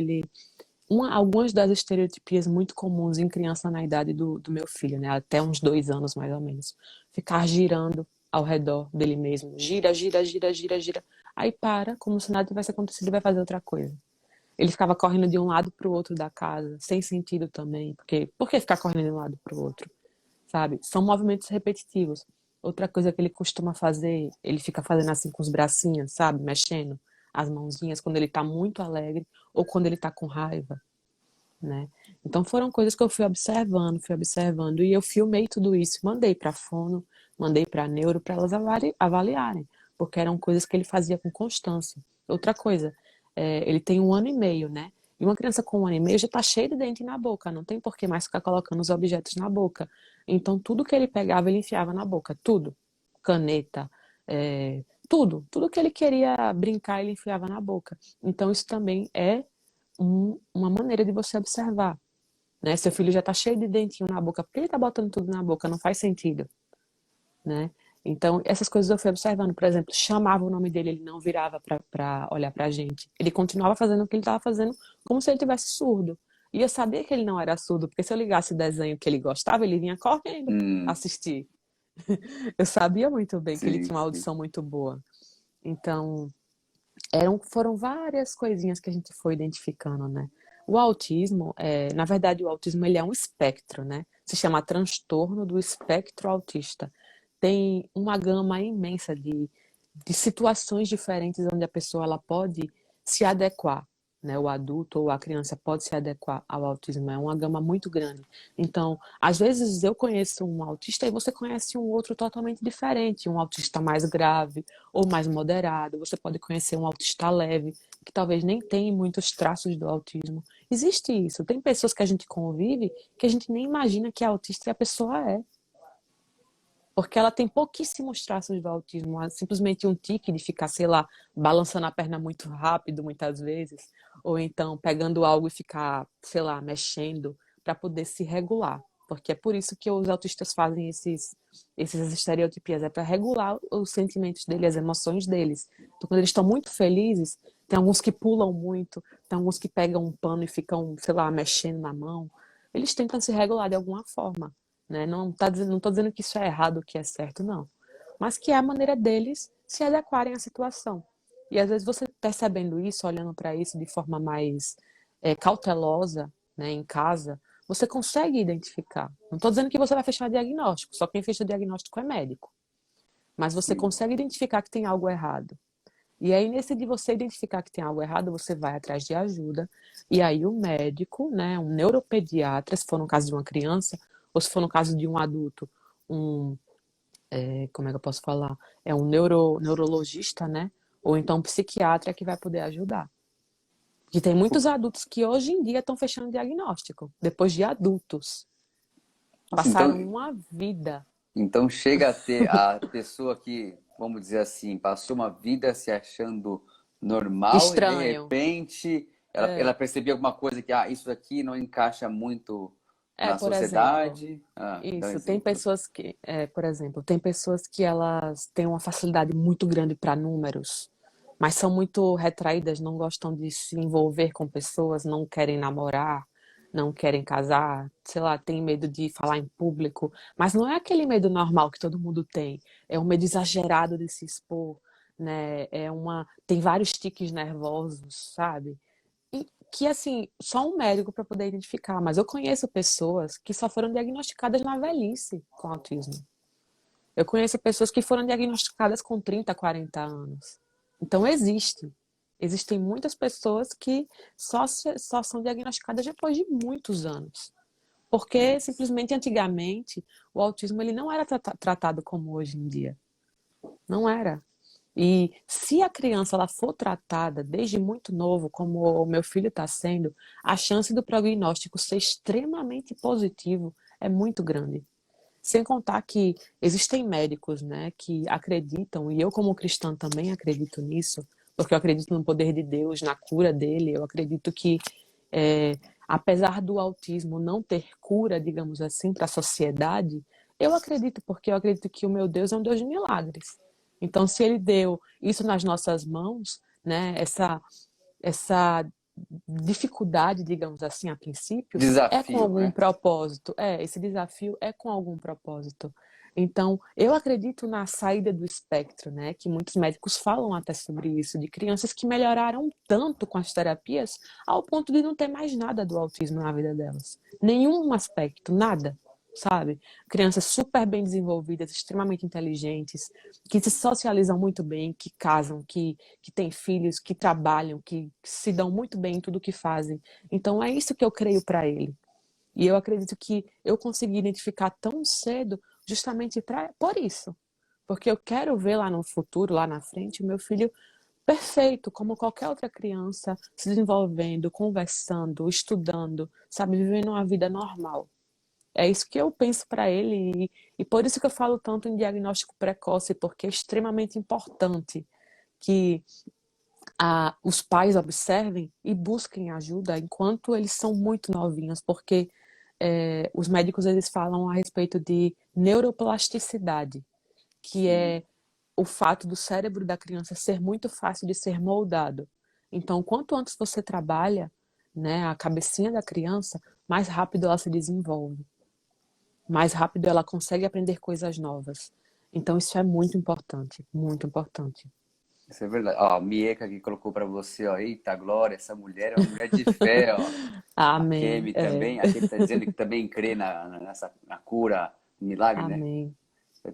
algumas das estereotipias muito comuns em criança na idade do meu filho, né? Até uns 2 anos, mais ou menos. Ficar girando ao redor dele mesmo. Gira, gira, gira, gira, gira. Aí para, como se nada tivesse acontecido, e vai fazer outra coisa. Ele ficava correndo de um lado para o outro da casa, sem sentido também. Porque, por que ficar correndo de um lado para o outro? Sabe? São movimentos repetitivos. Outra coisa que ele costuma fazer, ele fica fazendo assim com os bracinhos, sabe? Mexendo as mãozinhas quando ele tá muito alegre ou quando ele tá com raiva, né? Então foram coisas que eu fui observando e eu filmei tudo isso, mandei para fono, mandei para neuro para elas avaliarem, porque eram coisas que ele fazia com constância. Outra coisa, ele tem 1 ano e meio, né? E uma criança com 1 ano e meio já está cheia de dente na boca, não tem por que mais ficar colocando os objetos na boca. Então tudo que ele pegava ele enfiava na boca, tudo, caneta, tudo que ele queria brincar ele enfiava na boca. Então isso também é uma maneira de você observar, né? Seu filho já está cheio de dentinho na boca, por que ele está botando tudo na boca? Não faz sentido, né? Então, essas coisas eu fui observando. Por exemplo, chamava o nome dele, ele não virava para olhar para a gente. Ele continuava fazendo o que ele estava fazendo, como se ele tivesse surdo. E eu sabia que ele não era surdo, porque se eu ligasse o desenho que ele gostava, ele vinha correndo Hum, assistir. Eu sabia muito bem que ele sim, tinha uma sim. audição muito boa. Então, foram várias coisinhas que a gente foi identificando, né? O autismo, na verdade, o autismo ele é um espectro, né? Se chama transtorno do espectro autista. Tem uma gama imensa de situações diferentes onde a pessoa ela pode se adequar, né? O adulto ou a criança pode se adequar ao autismo. É uma gama muito grande. Então, às vezes eu conheço um autista e você conhece um outro totalmente diferente, um autista mais grave ou mais moderado. Você pode conhecer um autista leve, que talvez nem tenha muitos traços do autismo. Existe isso. Tem pessoas que a gente convive que a gente nem imagina que é autista e a pessoa é. Porque ela tem pouquíssimos traços do autismo, simplesmente um tique de ficar, sei lá, balançando a perna muito rápido, muitas vezes, ou então pegando algo e ficar, sei lá, mexendo para poder se regular. Porque é por isso que os autistas fazem esses estereotipias, é para regular os sentimentos deles, as emoções deles. Então, quando eles estão muito felizes, tem alguns que pulam muito, tem alguns que pegam um pano e ficam, sei lá, mexendo na mão. Eles tentam se regular de alguma forma, né? Não tô dizendo que isso é errado, que é certo, não. Mas que é a maneira deles se adequarem à situação. E às vezes você percebendo isso, olhando para isso de forma mais cautelosa, né, em casa, você consegue identificar. Não estou dizendo que você vai fechar diagnóstico, só quem fecha diagnóstico é médico. Mas você Sim. consegue identificar que tem algo errado. E aí, nesse de você identificar que tem algo errado, você vai atrás de ajuda. E aí, o médico, né, um neuropediatra, se for no caso de uma criança, ou se for no caso de um adulto, um, como é que eu posso falar? É um neurologista, né? Ou então um psiquiatra que vai poder ajudar. E tem muitos adultos que hoje em dia estão fechando diagnóstico, depois de adultos. Nossa, Passaram uma vida. então chega a ter a pessoa que, vamos dizer assim, passou uma vida se achando normal e de Estranho. repente ela percebia alguma coisa que, isso aqui não encaixa muito na Por exemplo, sociedade? Ah, dá um isso, tem exemplo. pessoas que, por exemplo, tem pessoas que elas têm uma facilidade muito grande para números, mas são muito retraídas, não gostam de se envolver com pessoas, não querem namorar, não querem casar, sei lá, tem medo de falar em público, mas não é aquele medo normal que todo mundo tem, é um medo exagerado de se expor, né? Tem vários tiques nervosos, sabe? E que, assim, só um médico para poder identificar, mas eu conheço pessoas que só foram diagnosticadas na velhice com autismo. Eu conheço pessoas que foram diagnosticadas com 30, 40 anos. Então, existe. Existem muitas pessoas que só são diagnosticadas depois de muitos anos. Porque, Isso. simplesmente, antigamente, o autismo ele não era tratado como hoje em dia. Não era. E se a criança ela for tratada desde muito novo, como o meu filho está sendo, a chance do prognóstico ser extremamente positivo é muito grande. Sem contar que existem médicos, né, que acreditam, e eu como cristã também acredito nisso, porque eu acredito no poder de Deus, na cura dele, eu acredito que é, apesar do autismo não ter cura, digamos assim, para a sociedade, eu acredito, porque eu acredito que o meu Deus é um Deus de milagres. Então, se ele deu isso nas nossas mãos, né, essa dificuldade, digamos assim, a princípio, é com Desafio, algum né? propósito. Esse desafio é com algum propósito. Então, eu acredito na saída do espectro, né? Que muitos médicos falam até sobre isso, de crianças que melhoraram tanto com as terapias, ao ponto de não ter mais nada do autismo na vida delas. Nenhum aspecto, nada, sabe? Crianças super bem desenvolvidas, extremamente inteligentes, que se socializam muito bem, que casam, que têm filhos, que trabalham, que se dão muito bem em tudo que fazem. Então é isso que eu creio para ele. E eu acredito que eu consegui identificar tão cedo justamente por isso. Porque eu quero ver lá no futuro, lá na frente, o meu filho perfeito, como qualquer outra criança, se desenvolvendo, conversando, estudando, sabe, vivendo uma vida normal. É isso que eu penso para ele e por isso que eu falo tanto em diagnóstico precoce, porque é extremamente importante que os pais observem e busquem ajuda enquanto eles são muito novinhos, porque os médicos eles falam a respeito de neuroplasticidade, que Sim. é o fato do cérebro da criança ser muito fácil de ser moldado. Então, quanto antes você trabalha, né, a cabecinha da criança, mais rápido ela se desenvolve, mais rápido ela consegue aprender coisas novas. Então, isso é muito importante, muito importante. Isso é verdade. Ó, a Mieka aqui colocou para você, ó. Eita, Glória, essa mulher é uma mulher de fé, ó. A Amém. Kemi também, a Kemi está dizendo que também crê na cura, no milagre, né? Amém.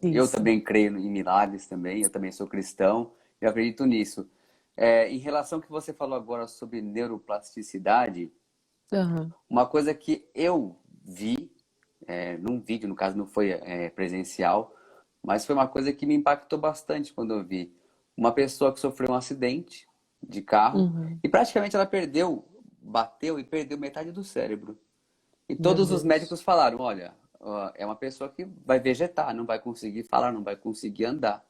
Eu Isso. também creio em milagres também, eu também sou cristão, eu acredito nisso. Em relação ao que você falou agora sobre neuroplasticidade, Aham. uma coisa que eu vi, num vídeo, no caso não foi presencial, mas foi uma coisa que me impactou bastante quando eu vi. Uma pessoa que sofreu um acidente de carro Uhum. e praticamente ela bateu e perdeu metade do cérebro. E Meu todos os Deus. médicos falaram, olha, ó, é uma pessoa que vai vegetar, não vai conseguir falar, não vai conseguir andar.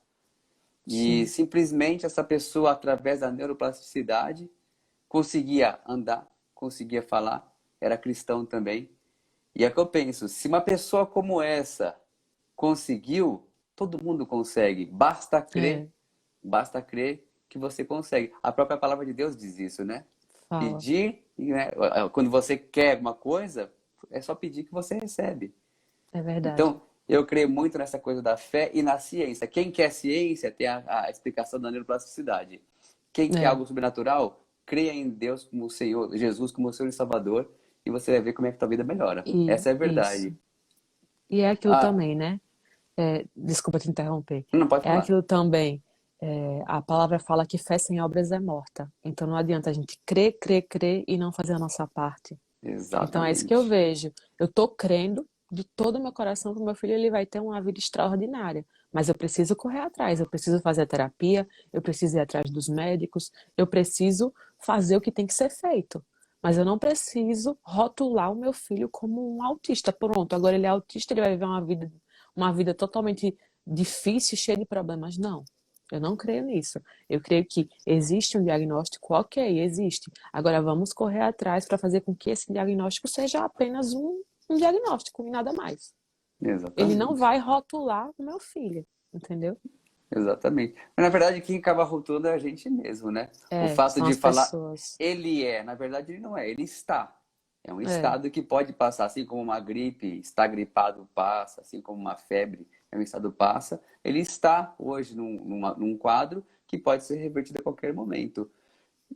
E Sim. simplesmente essa pessoa, através da neuroplasticidade, conseguia andar, conseguia falar, era cristão também. E é que eu penso, se uma pessoa como essa conseguiu, todo mundo consegue. É, Basta crer que você consegue. A própria palavra de Deus diz isso, né? fala. Pedir, né? Quando você quer uma coisa, é só pedir que você recebe. É verdade. Então, eu creio muito nessa coisa da fé e na ciência. Quem quer ciência tem a explicação da neuroplasticidade. Quem quer É. algo sobrenatural, creia em Deus como o Senhor, Jesus como o Senhor e Salvador, e você vai ver como é que a tua vida melhora. E Essa é a isso. verdade. E é aquilo Ah, também, né? Desculpa te interromper. não pode É falar. aquilo também. A palavra fala que fé sem obras é morta. Então não adianta a gente crer, crer, crer e não fazer a nossa parte. Então é isso que eu Exatamente. vejo. Eu tô crendo de todo o meu coração que o meu filho ele vai ter uma vida extraordinária, mas eu preciso correr atrás, eu preciso fazer a terapia, eu preciso ir atrás dos médicos, eu preciso fazer o que tem que ser feito. Mas eu não preciso rotular o meu filho como um autista. Pronto, agora ele é autista, ele vai viver uma vida totalmente difícil, cheia de problemas. Não. Eu não creio nisso. Eu creio que existe um diagnóstico, ok, existe. Agora vamos correr atrás para fazer com que esse diagnóstico seja apenas um diagnóstico e nada mais. Ele não Exatamente. vai rotular o meu filho, entendeu? Exatamente. Mas na verdade quem acaba rotulando é a gente mesmo, né? O É, fato são de as falar pessoas. ele é, na verdade ele não é, ele está. É um É, estado que pode passar, assim como uma gripe, está gripado passa, assim como uma febre, é um estado passa. Ele está hoje num quadro que pode ser revertido a qualquer momento.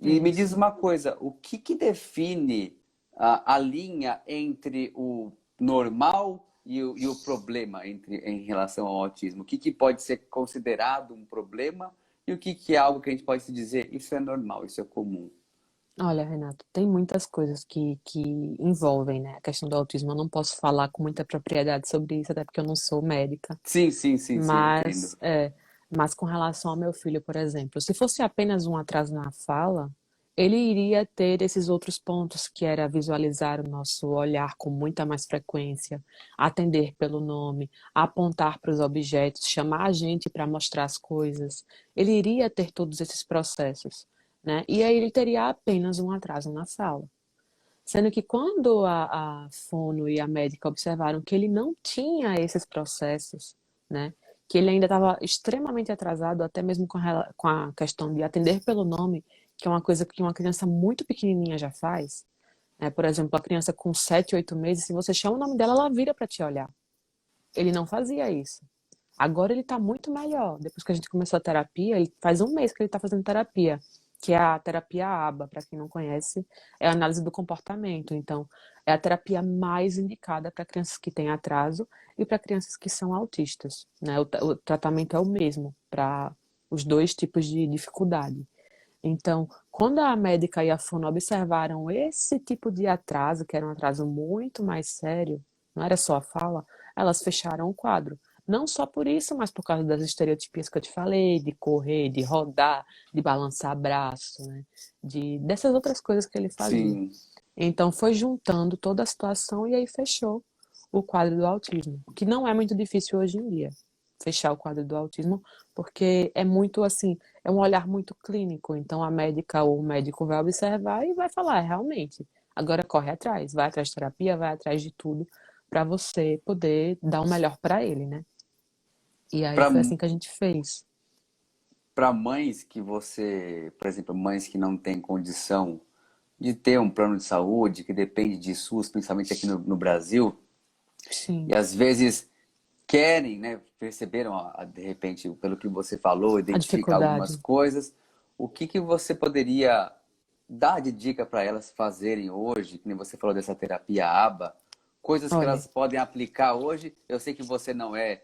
é E me diz isso. uma coisa, o que que define a linha entre o normal e o problema em relação ao autismo? O que que pode ser considerado um problema e o que que é algo que a gente pode se dizer, isso é normal, isso é comum? Olha, Renato, tem muitas coisas que envolvem, né, a questão do autismo. Eu não posso falar com muita propriedade sobre isso, até porque eu não sou médica. Sim, sim, sim, sim, Mas, entendo. mas com relação ao meu filho, por exemplo, se fosse apenas um atraso na fala, ele iria ter esses outros pontos, que era visualizar o nosso olhar com muita mais frequência, atender pelo nome, apontar para os objetos, chamar a gente para mostrar as coisas. Ele iria ter todos esses processos, né? E aí ele teria apenas um atraso na fala. Sendo que quando a fono e a médica observaram que ele não tinha esses processos, né? Que ele ainda estava extremamente atrasado, até mesmo com a questão de atender pelo nome, que é uma coisa que uma criança muito pequenininha já faz, né? Por exemplo, a criança com 7, 8 meses, se você chama o nome dela, ela vira para te olhar. Ele não fazia isso. Agora ele está muito melhor. Depois que a gente começou a terapia, ele faz um mês que ele está fazendo terapia, que é a terapia ABA, para quem não conhece, é a análise do comportamento. Então, é a terapia mais indicada para crianças que têm atraso e para crianças que são autistas, né? O tratamento é o mesmo para os dois tipos de dificuldade. Então, quando a médica e a fono observaram esse tipo de atraso, que era um atraso muito mais sério, não era só a fala, elas fecharam o quadro. Não só por isso, mas por causa das estereotipias que eu te falei, de correr, de rodar, de balançar braço, né? Dessas outras coisas que ele fazia. Sim, Então, foi juntando toda a situação e aí fechou o quadro do autismo, que não é muito difícil hoje em dia, fechar o quadro do autismo, porque é muito assim, é um olhar muito clínico. Então, a médica ou o médico vai observar e vai falar, realmente, agora corre atrás, vai atrás de terapia, vai atrás de tudo, para você poder dar o melhor para ele, né? E aí para foi assim que a gente fez. para mães que você, por exemplo, mães que não têm condição de ter um plano de saúde, que depende de SUS, principalmente aqui no Brasil, e Sim, às vezes querem, né, perceberam de repente, pelo que você falou, a identificar algumas dificuldade. coisas, o que que você poderia dar de dica para elas fazerem hoje, que nem você falou dessa terapia ABA, coisas que Olha, elas podem aplicar hoje. Eu sei que você não é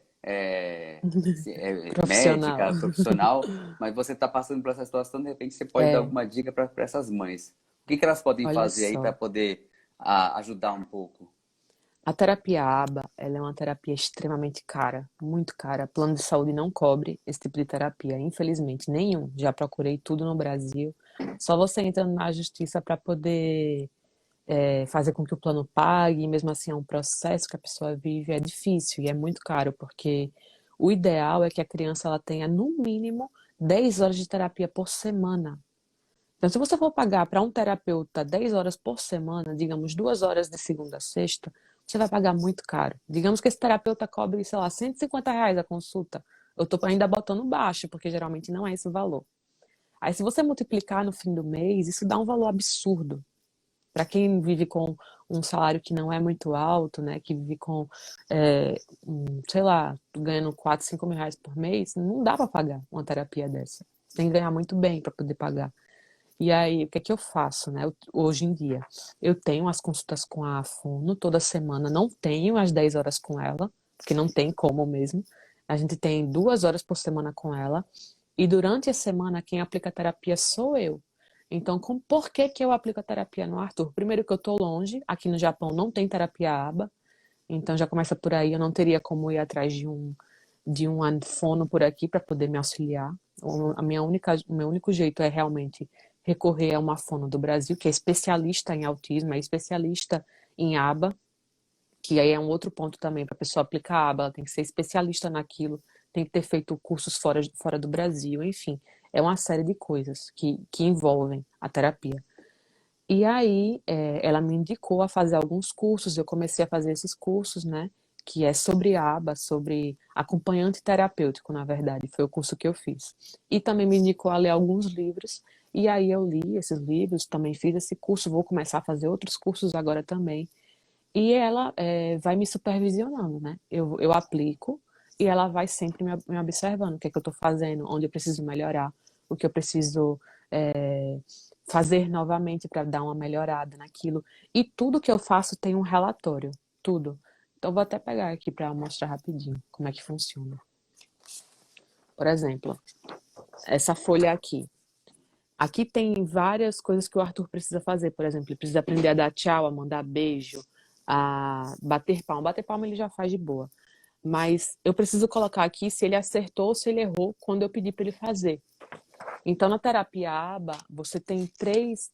profissional. médica, profissional, mas você está passando por essa situação, de repente você pode dar É, alguma dica para essas mães. O que que elas podem olha fazer aí para só. poder ajudar um pouco? A terapia ABA, ela é uma terapia extremamente cara, muito cara. Plano de saúde não cobre esse tipo de terapia, infelizmente, nenhum. Já procurei tudo no Brasil. Só você entrando na justiça para poder fazer com que o plano pague, e mesmo assim é um processo que a pessoa vive, é difícil e é muito caro, porque o ideal é que a criança ela tenha no mínimo 10 horas de terapia por semana. Então, se você for pagar para um terapeuta 10 horas por semana, digamos 2 horas de segunda a sexta, você vai pagar muito caro. Digamos que esse terapeuta cobre, sei lá, R$ 150 a consulta. Eu estou ainda botando baixo, porque geralmente não é esse o valor. Aí, se você multiplicar no fim do mês, isso dá um valor absurdo. Para quem vive com um salário que não é muito alto, né, que vive com, sei lá, ganhando 4, 5 mil reais por mês, não dá para pagar uma terapia dessa. Você tem que ganhar muito bem para poder pagar. E aí, o que é que eu faço, né? Hoje em dia, eu tenho as consultas com a fono toda semana, não tenho as 10 horas com ela, porque não tem como mesmo. A gente tem 2 horas por semana com ela, e durante a semana quem aplica a terapia sou eu. Então, por que que eu aplico a terapia no Arthur? Primeiro que eu tô longe, aqui no Japão não tem terapia ABA, então já começa por aí, eu não teria como ir atrás de um fono por aqui para poder me auxiliar. O meu único jeito é realmente recorrer a uma fono do Brasil, que é especialista em autismo, é especialista em aba, que aí é um outro ponto também para a pessoa aplicar a aba, ela tem que ser especialista naquilo, tem que ter feito cursos fora do Brasil, enfim, é uma série de coisas que envolvem a terapia. E aí, ela me indicou a fazer alguns cursos, eu comecei a fazer esses cursos, né? Que é sobre aba, sobre acompanhante terapêutico, na verdade, foi o curso que eu fiz. E também me indicou a ler alguns livros, e aí eu li esses livros, também fiz esse curso, vou começar a fazer outros cursos agora também. E ela vai me supervisionando, né? Eu aplico e ela vai sempre me observando o que é que eu estou fazendo, onde eu preciso melhorar, o que eu preciso é, fazer novamente para dar uma melhorada naquilo. E tudo que eu faço tem um relatório, tudo. Então vou até pegar aqui para mostrar rapidinho como é que funciona. Por exemplo, essa folha aqui. Aqui tem várias coisas que o Arthur precisa fazer. Por exemplo, ele precisa aprender a dar tchau, a mandar beijo, a bater palma. Bater palma ele já faz de boa. Mas eu preciso colocar aqui se ele acertou ou se ele errou quando eu pedi para ele fazer. Então, na terapia ABA, você tem três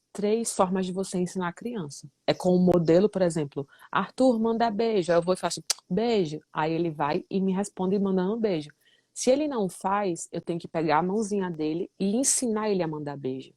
formas de você ensinar a criança. É com o modelo, por exemplo, Arthur, manda beijo. Aí eu vou e faço beijo. Aí ele vai e me responde mandando um beijo. Se ele não faz, eu tenho que pegar a mãozinha dele e ensinar ele a mandar beijo.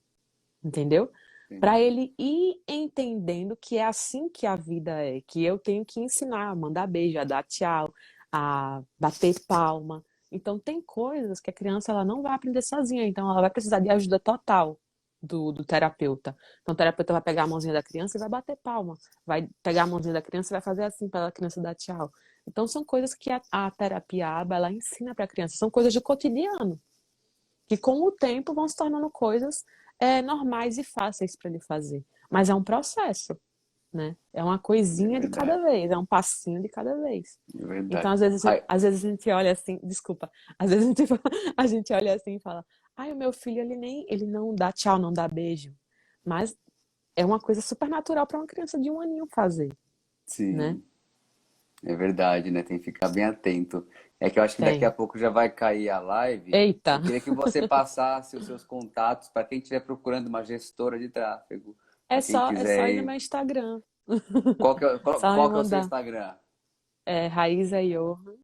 Entendeu? Para Entendi. ele ir entendendo que é assim que a vida é, que eu tenho que ensinar a mandar beijo, a dar tchau, a bater palma. Então tem coisas que a criança ela não vai aprender sozinha, então ela vai precisar de ajuda total do terapeuta. Então o terapeuta vai pegar a mãozinha da criança e vai bater palma, vai pegar a mãozinha da criança e vai fazer assim para a criança dar tchau. Então são coisas que a terapia ABA ela ensina para a criança, são coisas do cotidiano que com o tempo vão se tornando coisas normais e fáceis para ele fazer. Mas é um processo, né? É uma É coisinha de cada verdade. vez, é um passinho de cada vez. É Então, verdade. Ai, às vezes a gente olha assim, desculpa, às vezes a gente, a gente olha assim e fala, ai, o meu filho, ele não dá tchau, não dá beijo. Mas é uma coisa super natural para uma criança de 1 aninho fazer, né? sim. É verdade, né? Tem que ficar bem atento. É que eu acho que daqui a Tem. pouco já vai cair a live. Eita, Eu queria que você passasse os seus contatos para quem estiver procurando uma gestora de tráfego, para quem é quiser só ir no aí. meu Instagram. Qual, Só me qual que é o seu mandar. Instagram? Raíza Johan,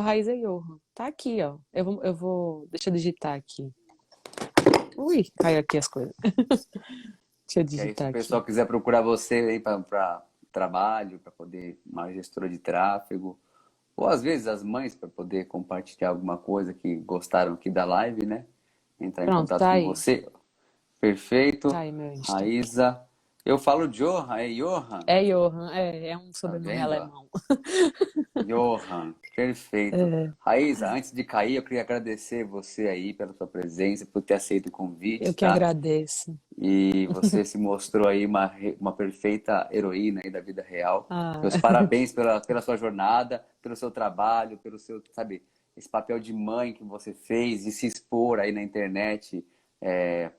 @Raíza Johan. Tá aqui, ó. Deixa eu digitar aqui. Ui, caiu aqui as coisas. Deixa eu Que aí, se o digitar aqui. pessoal quiser procurar você aí para trabalho, para poder uma gestora de tráfego, ou às vezes as mães para poder compartilhar alguma coisa que gostaram aqui da live, né? Entrar em Pronto, contato tá com aí. você. Tá Perfeito. aí meu Insta. Raíza. Eu falo Johan, é Johan? É Johan, é um Tá sobrenome vendo? alemão. Johan, perfeito. É, Raíza, antes de cair, eu queria agradecer você aí pela sua presença, por ter aceito o eu convite, que tá? agradeço. E você se mostrou aí uma perfeita heroína aí da vida real. Ah, Meus parabéns pela sua jornada, pelo seu trabalho, pelo seu, sabe, esse papel de mãe que você fez e se expor aí na internet,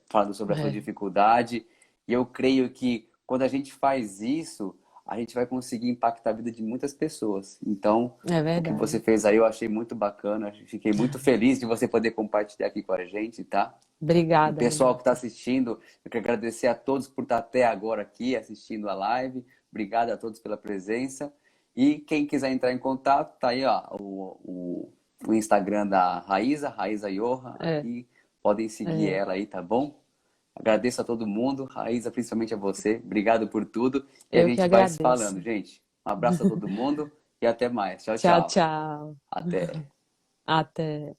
falando sobre a sua é, dificuldade. E eu creio que quando a gente faz isso, a gente vai conseguir impactar a vida de muitas pessoas. Então, é o que você verdade. fez aí eu achei muito bacana. Fiquei muito feliz de você poder compartilhar aqui com a gente, tá? O Obrigada, pessoal que está Renato. assistindo, eu quero agradecer a todos por estar até agora aqui assistindo a live. Obrigado a todos pela presença. E quem quiser entrar em contato, tá aí ó, o Instagram da Raíza, Raíza Johan, É, aqui. Podem seguir é. ela aí, tá bom? Agradeço a todo mundo, Raíza, principalmente a você. Obrigado por tudo. E a Eu que gente vai se falando, agradeço. gente. Um abraço a todo mundo e até mais. Tchau, Tchau, tchau. tchau. Até. Até.